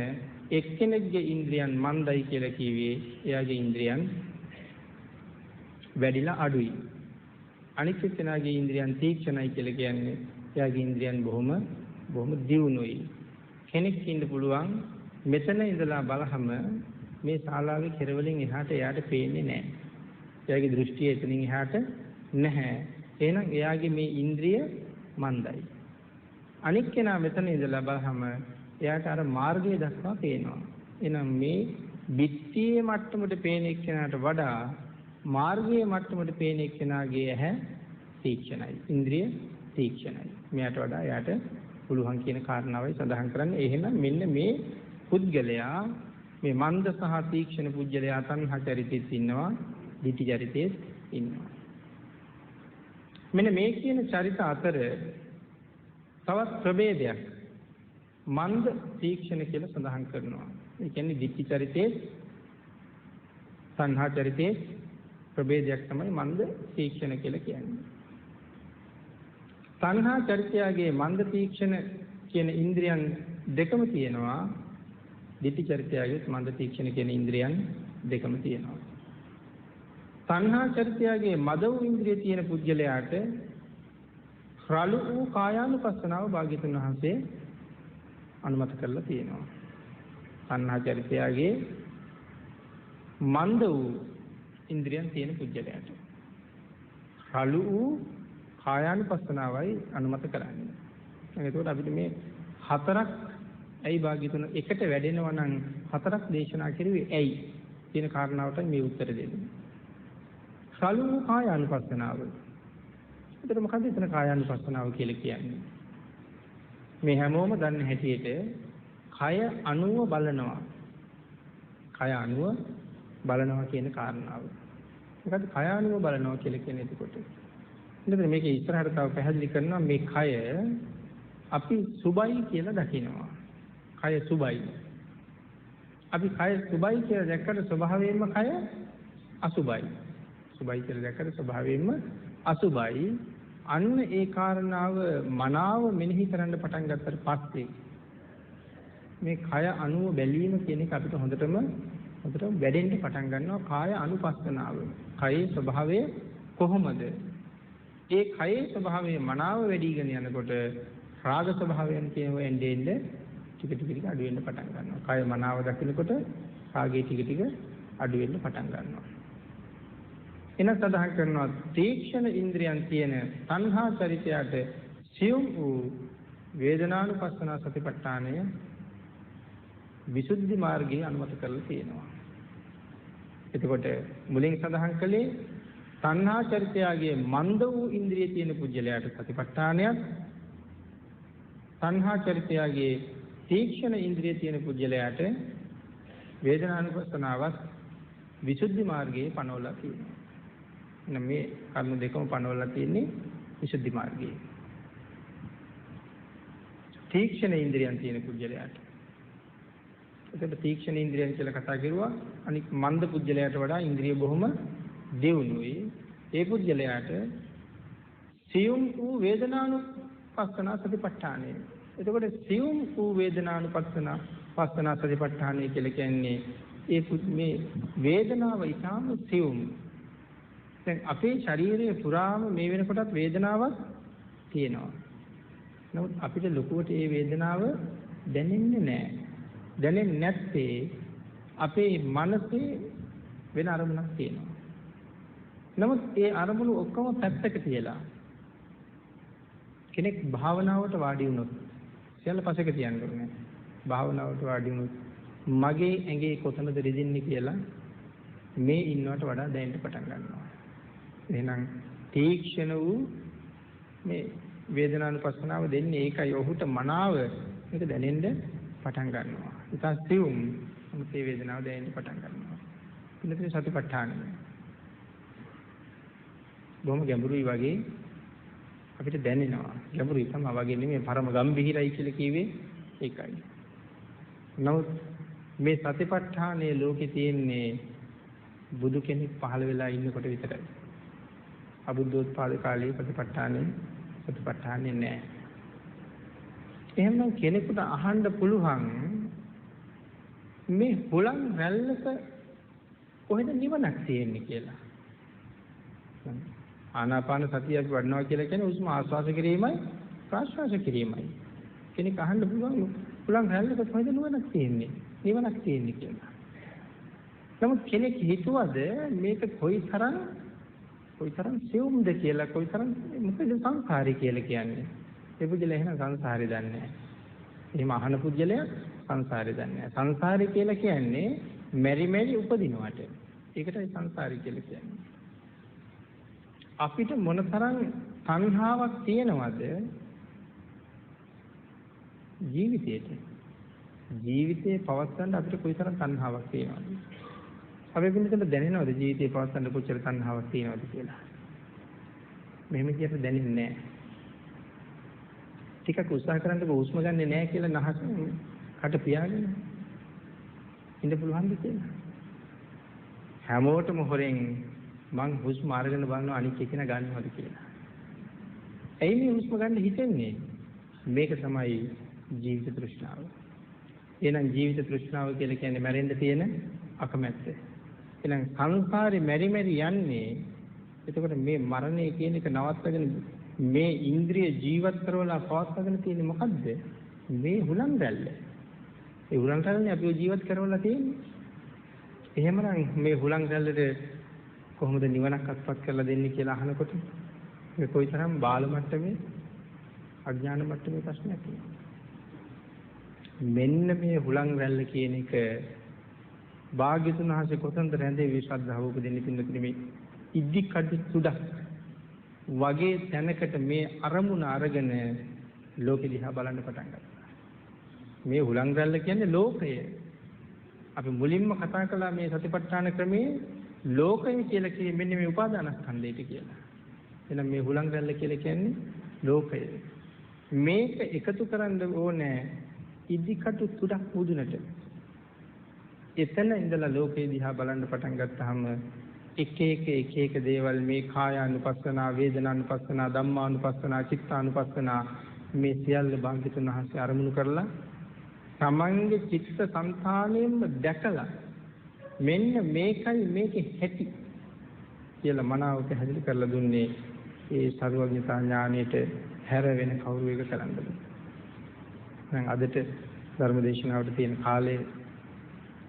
එක්කෙනෙක්ගේ ඉන්ද්‍රියන් මන්දයි කියලා කිව්වේ එයාගේ ඉන්ද්‍රියන් වැඩිලා අඩුයි. අනිත් කෙනාගේ ඉන්ද්‍රියන් තීක්ෂණයි කියලා කියන්නේ එයාගේ ඉන්ද්‍රියන් බොහොම දියුණුයි. කෙනෙක් ඉන්න පුළුවන් මෙතන ඉඳලා බලහම මේ ශාලාවේ කෙරවලින් එහාට එයාට පේන්නේ නැහැ. එයාගේ දෘෂ්ටිය එතනින් එහාට නැහැ. එහෙනම් එයාගේ මේ ඉන්ද්‍රිය මන්දයි. අනික් කෙනා මෙතන ඉඳලා බලහම එයාට අර මාර්ගය දක්වා පේනවා. එහෙනම් මේ බිත්තියේ මට්ටමට පේන එක්කෙනාට වඩා මාර්ගයේ මට්ටමට පේන එක්කෙනාගේ ඇහැ තීක්ෂණයි. ඉන්ද්‍රිය තීක්ෂණයි. මෙයාට වඩා එයාට පුළුවන් කියන කාරණාවයි සඳහන් කරන්නේ. එහෙනම් මෙන්න මේ පුද්ගලයා මේ මන්ද සහ තීක්ෂණ පුද්ගලයා තණ්හා චරිතෙත් ඉන්නවා, ditthi චරිතෙත් ඉන්නවා. මෙන්න මේ කියන චරිත අතර තවත් ප්‍රභේදයක් මන්ද තීක්ෂණ කියලා සඳහන් කරනවා. ඒ කියන්නේ ditthi චරිතේ තණ්හා චරිතේ ප්‍රභේදයක් තමයි මන්ද තීක්ෂණ කියලා කියන්නේ. තණ්හා චරිතයගේ මන්ද තීක්ෂණ කියන ඉන්ද්‍රියන් දෙකම තියෙනවා. ditthi චරිතයගේ මන්ද තීක්ෂණ කියන ඉන්ද්‍රියන් දෙකම තියෙනවා. තණ්හා චරිතයගේ මද වූ ඉන්ද්‍රිය තියෙන පුද්ගලයාට රළු වූ කායානුපස්සනාව භාග්‍යතුන් වහන්සේ අනුමත කරලා තියෙනවා. තණ්හා චරිතයගේ මන්ද වූ ඉන්ද්‍රියන් තියෙන පුද්ගලයාට රළු වූ කායානුපස්සනාවයි අනුමත කරන්නේ. එතකොට අපිට මේ හතරක් ඇයි භාග්‍යතුන් එකට වැඩෙනවා නම් හතරක් දේශනා කරුවේ ඇයි කියන කාරණාවට මේ උත්තර දෙන්නේ. රළු වූ කායානුපස්සනාව. එතකොට මොකද එතන කායානුපස්සනාව කියලා කියන්නේ? මේ හැමෝම දන්න හැටියට කය අණුව බලනවා. කය අණුව බලනවා කියන කාරණාව. මොකද කය අණුව බලනවා කියලා කියන්නේ එතකොට. එතකොට මේක ඉස්සරහට තව පැහැදිලි කරනවා මේ කය අපි සුබයි කියලා දකිනවා. කය සුබයි. අපි කය සුබයි කියලා දැක්කට ස්වභාවයෙන්ම කය අසුබයි. සුබයි කියලා දැක්කට ස්වභාවයෙන්ම අසුබයි. අන්න ඒ කාරණාව මනාව මෙනෙහි කරන්න පටන් ගත්තට පස්සේ මේ කය අණුව බැලීම කියන එක අපිට හොඳටම වැඩෙන්න පටන් ගන්නවා. කාය අනුපස්සනාව. කයේ ස්වභාවය කොහොමද? ඒ කයේ ස්වභාවය මනාව වැඩිගෙන යනකොට රාග ස්වභාවයන් කියව එන්නේ ටික ටික අඩු වෙන්න පටන් ගන්නවා. කය මනාව දකිනකොට රාගය ටික ටික අඩු වෙන්න පටන් ගන්නවා. එන සඳහන් කරනවා තීක්ෂණ ඉන්ද්‍රියන් තියෙන තණ්හා චරිතයට සියුම් වූ වේදනානුපස්සන සතිපට්ඨානය විසුද්ධි මාර්ගයේ අනුමත කරලා තියෙනවා. එතකොට මුලින් සඳහන් කළේ තණ්හා චරිතයගේ මන්ද වූ ඉන්ද්‍රිය තියෙන පුජ්‍යලයට සතිපට්ඨානයක්, තණ්හා චරිතයගේ තීක්ෂණ ඉන්ද්‍රිය තියෙන පුජ්‍යලයට වේදනානුපස්සනාවක් විසුද්ධි මාර්ගයේ පනවලා තියෙනවා. මේ කර්ම දෙකම පනවලා තියෙන්නේ විසුද්ධි මාර්ගයේ. තීක්ෂණ ඉන්ද්‍රියන් තියෙන පුජ්‍යලයට. එතකොට තීක්ෂණ ඉන්ද්‍රියන් කියලා කතා කරුවා අනික මන්ද පුජ්‍යලයට වඩා ඉන්ද්‍රිය බොහොම දියුණුයි. ඒ පුජ්‍යලයට සියුම් වූ වේදනානුපස්සන සතිපට්ඨානය. එතකොට සියුම් වූ වේදනානුපස්සන සතිපට්ඨානය කියලා කියන්නේ මේ වේදනාව ඊටාම සියුම්. දැන් අපේ ශරීරයේ පුරාම මේ වෙනකොටත් වේදනාවක් තියෙනවා. නමුත් අපිට ලොකුවට මේ වේදනාව දැනෙන්නේ නැහැ. දැනෙන්නේ නැත්තේ අපේ මනසේ වෙන අරමුණක් තියෙනවා. නමුත් ඒ අරමුණු ඔක්කොම පැත්තක තියලා කෙනෙක් භාවනාවට වාඩි වුණොත් සියල්ල පසෙක තියන්න ඕනේ. භාවනාවට වාඩි වුණොත් මගේ ඇඟේ කොතනද රිදින්නේ කියලා මේ ඉන්නවට වඩා දැනෙන්න පටන් ගන්නවා. එහෙනම් තීක්ෂණ වූ මේ වේදනානුපස්සනාව දෙන්නේ ඒකයි. ඔහුට මනාව මේක දැනෙන්න පටන් ගන්නවා. ඉතින් සියුම් මේ වේදනාව දැනෙන්න පටන් ගන්නවා. ඉතින් සතිපට්ඨානය බොහොම ගැඹුරුයි වගේ අපිට දැනෙනවා. ගැඹුරුයි තමයි වගේ නෙමෙයි පරම ගම්භීරයි කියලා කිව්වේ ඒකයි. නමුත් මේ සතිපට්ඨානයේ ලෝකේ තියෙන්නේ බුදු කෙනෙක් පහළ වෙලා ඉන්නකොට විතරයි. අබුද්ධෝත්පාද කාලයේ සතිපට්ඨානෙ නැහැ. එහෙනම් කෙනෙකුට අහන්න පුළුවන් මේ හුලං රැල්ලක කොහෙද නිවනක් තියෙන්නේ කියලා. ආනාපාන සතිය අපි වඩනවා කියලා කියන්නේ උස්ම ආස්වාස කිරීමයි ප්‍රාශ්වාස කිරීමයි. කෙනෙක් අහන්න පුළුවන් හුලං රැල්ලක කොහෙද නිවනක් තියෙන්නේ? නිවනක් තියෙන්නේ කියලා. නමුත් කෙනෙක් හිතුවද මේක කොයිතරම් සියුම්ද කියලා, කොයිතරම් මොකද සංසාරي කියලා කියන්නේ. ඒ පුජ්‍යලයා එහෙනම් සංසාරي දන්නේ නැහැ. එහෙම අහන පුජ්‍යලයා සංසාරي දන්නේ නැහැ. සංසාරي කියලා කියන්නේ මෙරි මෙරි උපදිනවට. ඒකටයි සංසාරي කියලා කියන්නේ. අපිට මොනතරම් තණ්හාවක් තියෙනවද ජීවිතේට? ජීවිතේ පවත්වන්න අපිට කොයිතරම් තණ්හාවක් තියෙනවද? අපි පිළිතුරට දැනෙනවද ජීවිතේ පවත්වන්න කොච්චර තණ්හාවක් තියෙනවද කියලා? මෙහෙම කියන්න දැනෙන්නේ නැහැ. ටිකක් උත්සාහ කරන්නකෝ හුස්ම ගන්නෙ නැහැ කියලා නහස කට පියාගෙන ඉන්න පුළුවන්ද කියලා? හැමෝටම හොරෙන් මං හුස්ම අරගෙන බලනවා අනික් එකන ගන්නවද කියලා. ඇයි මේ හුස්ම ගන්න හිතෙන්නේ? මේක තමයි ජීවිත තෘෂ්ණාව. එහෙනම් ජීවිත තෘෂ්ණාව කියලා කියන්නේ මැරෙන්න තියෙන අකමැත්ත. එහෙනම් සංසාරේ මෙරි මෙරි යන්නේ. එතකොට මේ මරණය කියන එක නවත්තගෙන මේ ඉන්ද්‍රිය ජීවත් කරවලා පවත්වාගෙන තියෙන්නේ මොකද්ද? මේ හුලං රැල්ල. ඒ හුලං රැල්ලනේ අපිව ජීවත් කරවලා තියෙන්නේ. එහෙමනම් මේ හුලං රැල්ලට කොහොමද නිවනක් අත්පත් කරලා දෙන්නේ කියලා අහනකොට මේ කොයිතරම් බාල මට්ටමේ අඥාන මට්ටමේ ප්‍රශ්නයක් තියෙනවා. මෙන්න මේ හුලං රැල්ල කියන එක භාග්‍යතුන් වහන්සේ කොතනද රැඳේ විශ්වද්ධාව උපදින්න පින්නතුනි මේ ඉද්දි කඩ සුඩක් වගේ තැනකට මේ අරමුණ අරගෙන ලෝකෙ දිහා බලන්න පටන් ගත්තා. මේ හුලං රැල්ල කියන්නේ ලෝකය. අපි මුලින්ම කතා කළා මේ සතිපට්ඨාන ක්‍රමයේ ලෝකය කියලා කියන්නේ මෙන්න මේ උපාදානස්කන්ධයට කියලා. එහෙනම් මේ හුලං රැල්ල කියලා කියන්නේ ලෝකය. මේක එකතු කරන්න ඕනේ ඉදිකටු තුඩක් මුදුනට. එතන ඉඳලා ලෝකේ දිහා බලන්න පටන් ගත්තාම එක එක දේවල් මේ කායානුපස්සනා, වේදනානුපස්සනා, ධම්මානුපස්සනා, චිත්තානුපස්සනා මේ සියල්ල භාග්‍යතුන් වහන්සේ අරමුණු කරලා තමන්ගේ චිත්ත සංතාණයෙන්ම දැකලා මෙන්න මේකයි මේකේ හැටි කියලා මනාව පැහැදිලි කරලා දුන්නේ ඒ සර්වඥතා ඥාණයට හැර වෙන කවුරු එක කරන්නද? දැන් අදට ධර්මදේශනාවට තියෙන කාලය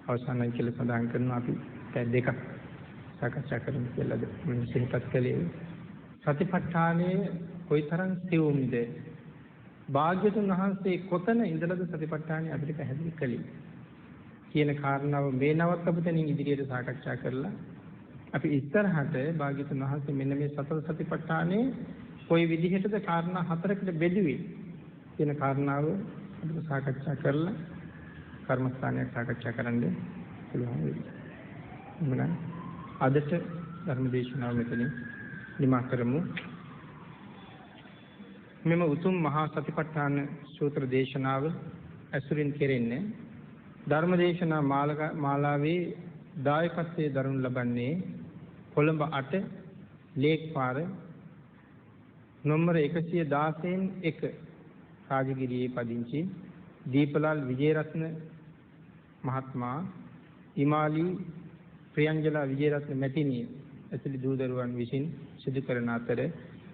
අවසන්යි කියලා සඳහන් කරනවා. අපි පැය දෙකක් සාකච්ඡා කරමු කියලාද මම සිහිපත් කළේ. සතිපට්ඨානයේ කොයිතරම් සියුම්ද? භාග්‍යතුන් වහන්සේ කොතන ඉඳලාද සතිපට්ඨානය අපිට පැහැදිලි කළේ කියන කාරණාව මේ නවත්තපතෙන් ඉදිරියට සාකච්ඡා කරලා අපි ඉස්සරහට භාග්‍යතුන් වහන්සේ මෙන්න මේ සතර සතිපට්ඨානයේ කොයි විදිහටද කාරණා හතරකට බෙදුවේ කියන කාරණාව අපිට සාකච්ඡා කරලා කර්මස්ථානයක් සාකච්ඡා කරන්න පුළුවන් වෙයි. මොනවා අදට ධර්මදේශනාව මෙතනින් නිමා කරමු. මෙම උතුම් මහා සතිපට්ඨාන සූත්‍ර දේශනාව ඇසුරින් කෙරෙන්නේ ධර්මදේශනා මාලාවේ දායකත්වයේ දරනු ලබන්නේ කොළඹ 8 ලේක්පාර නම්බර 116න් 1 රාජගිරියේ පදිංචි දීපලාල් විජේරත්න මහත්මයා, හිමාලි ප්‍රියංජලා විජේරත්න මැතිණිය ඇතුළු දූ දරුවන් විසින් සිදු කරන අතර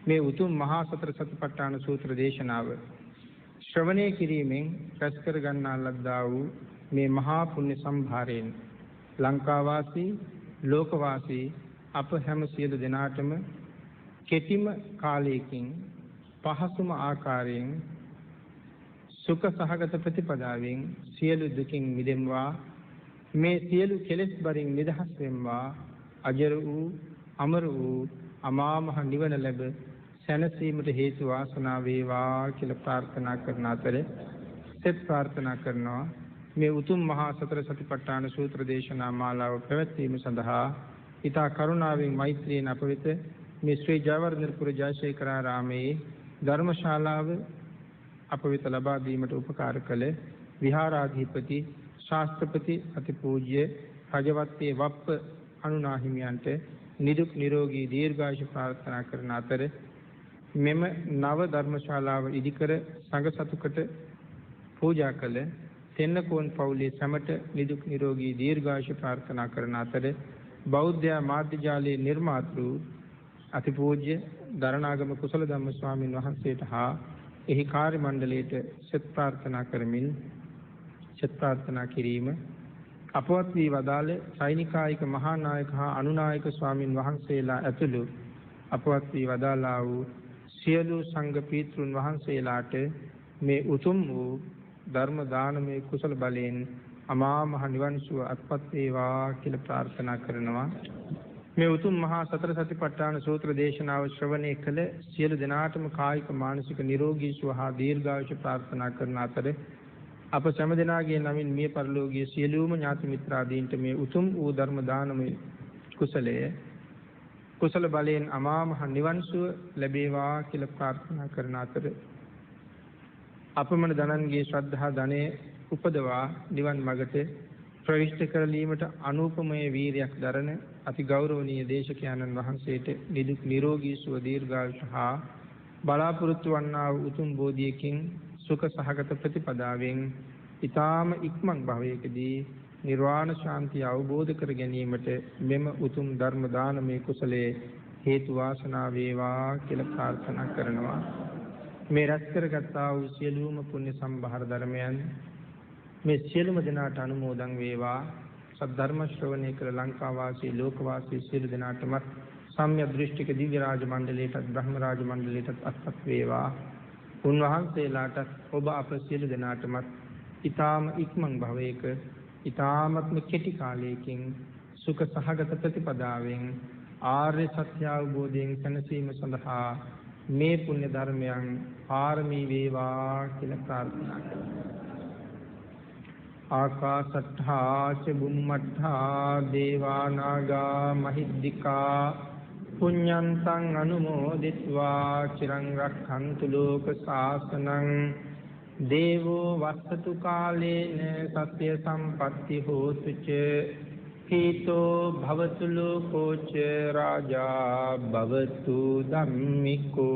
මේ උතුම් මහා සතර සතිපට්ඨාන සූත්‍ර දේශනාව ශ්‍රවණය කිරීමෙන් රැස් කර ගන්නා ලද්දා වූ මේ මහා පුණ්‍ය සම්භාරයෙන් ලංකාවාසී ලෝකවාසී අප හැම සියලු දෙනාටම කෙටිම කාලයකින් පහසුම ආකාරයෙන් සුඛ සහගත ප්‍රතිපදාවෙන් සියලු දුකින් මිදෙම්වා, මේ සියලු කෙලෙස් බරින් නිදහස් වෙම්වා, අජර වූ අමර වූ අමා මහ නිවන ලැබ සැනසීමට හේතු වාසනා වේවා කියලා ප්‍රාර්ථනා කරන අතර සෙත් ප්‍රාර්ථනා කරනවා මේ උතුම් මහා සතර සතිපට්ඨාන සූත්‍ර දේශනා මාලාව පැවැත්වීම සඳහා ඊතා කරුණාවෙන් මෛත්‍රියෙන් අප වෙත මේ ශ්‍රී ජයවර්ධනපුර ජයශේඛරාරාමේ ධර්මශාලාව අප වෙත ලබා දීමට උපකාර කළ විහාරාධිපති ශාස්ත්‍රපති අතිපූජ්‍ය රජවත්තේ වප්ප අනුනාහිමියන්ට නිදුක් නිරෝගී දීර්ඝායුෂ ප්‍රාර්ථනා කරන අතර මෙම නව ධර්මශාලාව ඉදිකර සංඝ සතුකට පූජා කළ තෙන්නකෝන් පවුලේ සැමට නිදුක් නිරෝගී දීර්ඝායුෂ ප්‍රාර්ථනා කරන අතර බෞද්ධ මාධ්‍ය ජාලයේ නිර්මාතෘ අතිපූජ්‍ය දරණාගම කුසල ධම්ම ස්වාමින් වහන්සේට හා එහි කාර්ය මණ්ඩලයට සෙත් ප්‍රාර්ථනා කරමින් සෙත් ප්‍රාර්ථනා කිරීම අපවත් වී වදාළ සෛනිකායික මහා නායක හා අනුනායක ස්වාමින් වහන්සේලා ඇතුළු අපවත් වී වදාළා වූ සියලු සංඝ පීතෘන් වහන්සේලාට මේ උතුම් වූ ධර්ම දානමය කුසල බලයෙන් අමා මහ නිවන් සුව අත්පත් වේවා කියලා ප්‍රාර්ථනා කරනවා. මේ උතුම් මහා සතර සතිපට්ඨාන සූත්‍ර දේශනාව ශ්‍රවණය කළ සියලු දෙනාටම කායික මානසික නිරෝගී සුව හා දීර්ඝායුෂ ප්‍රාර්ථනා කරන අතර අප සෑම දෙනාගේ නමින් මිය පරලෝකීය සියලුම ඥාති මිත්‍රාදීන්ට මේ උතුම් වූ ධර්ම දානමය කුසල බලයෙන් අමා මහ නිවන් සුව ලැබේවා කියලා ප්‍රාර්ථනා කරන අතර අපමණ ධනන්ගේ ශ්‍රද්ධා ධනෙ උපදවා නිවන් මඟට ප්‍රවිෂ්ඨ කරලීමට අනුපමය වීරියක් දරන අති ගෞරවනීය දේශකයන්න් වහන්සේට නිදුක් නිරෝගී සුව දීර්ඝායුෂ හා බලාපොරොත්තු වන්නා වූ උතුම් බෝධියකින් සුඛ සහගත ප්‍රතිපදාවෙන් ඊ타ම ඉක්මන් භවයකදී නිර්වාණ ශාන්තිය අවබෝධ කර ගැනීමට මෙම උතුම් ධර්ම දානමය කුසලයේ හේතු වාසනා වේවා කියලා ප්‍රාර්ථනා කරනවා. මේ රැස් කරගත්තා වූ සියලුම පුණ්‍ය සම්භාර ධර්මයන් මේ සියලුම දෙනාට අනුමෝදන් වේවා. සද්ධර්ම ශ්‍රවණය කළ ලංකා වාසී ලෝක වාසී සියලු දෙනාටම සම්‍යක් දෘෂ්ටික දිව්‍ය රාජ මණ්ඩලයටත් බ්‍රහ්ම රාජ මණ්ඩලයටත් අත්පත් වේවා. උන්වහන්සේලාට ඔබ අප සියලු දෙනාටම ඊ타ම ඉක්මන් භවයක ඊ타මත්ම කෙටි කාලයකින් සුඛ සහගත ප්‍රතිපදාවෙන් ආර්ය සත්‍ය අවබෝධයෙන් සැනසීම සඳහා මේ පුණ්‍ය ධර්මයන් පාරමී වේවා කියලා ප්‍රාර්ථනා කරනවා. ආකාශට්ඨා ච බුම්මට්ඨා දේවා නාග මහිද්దికා පුඤ්ඤන්තං අනුමෝදිත्वा චිරං රක්ඛන්තු ලෝක ශාසනං දේවෝ වස්සතු කාලේන සත්‍ය සම්පatti හෝතු ච පීතෝ භවතු ලෝකෝ ච රාජා භවතු ධම්මිකෝ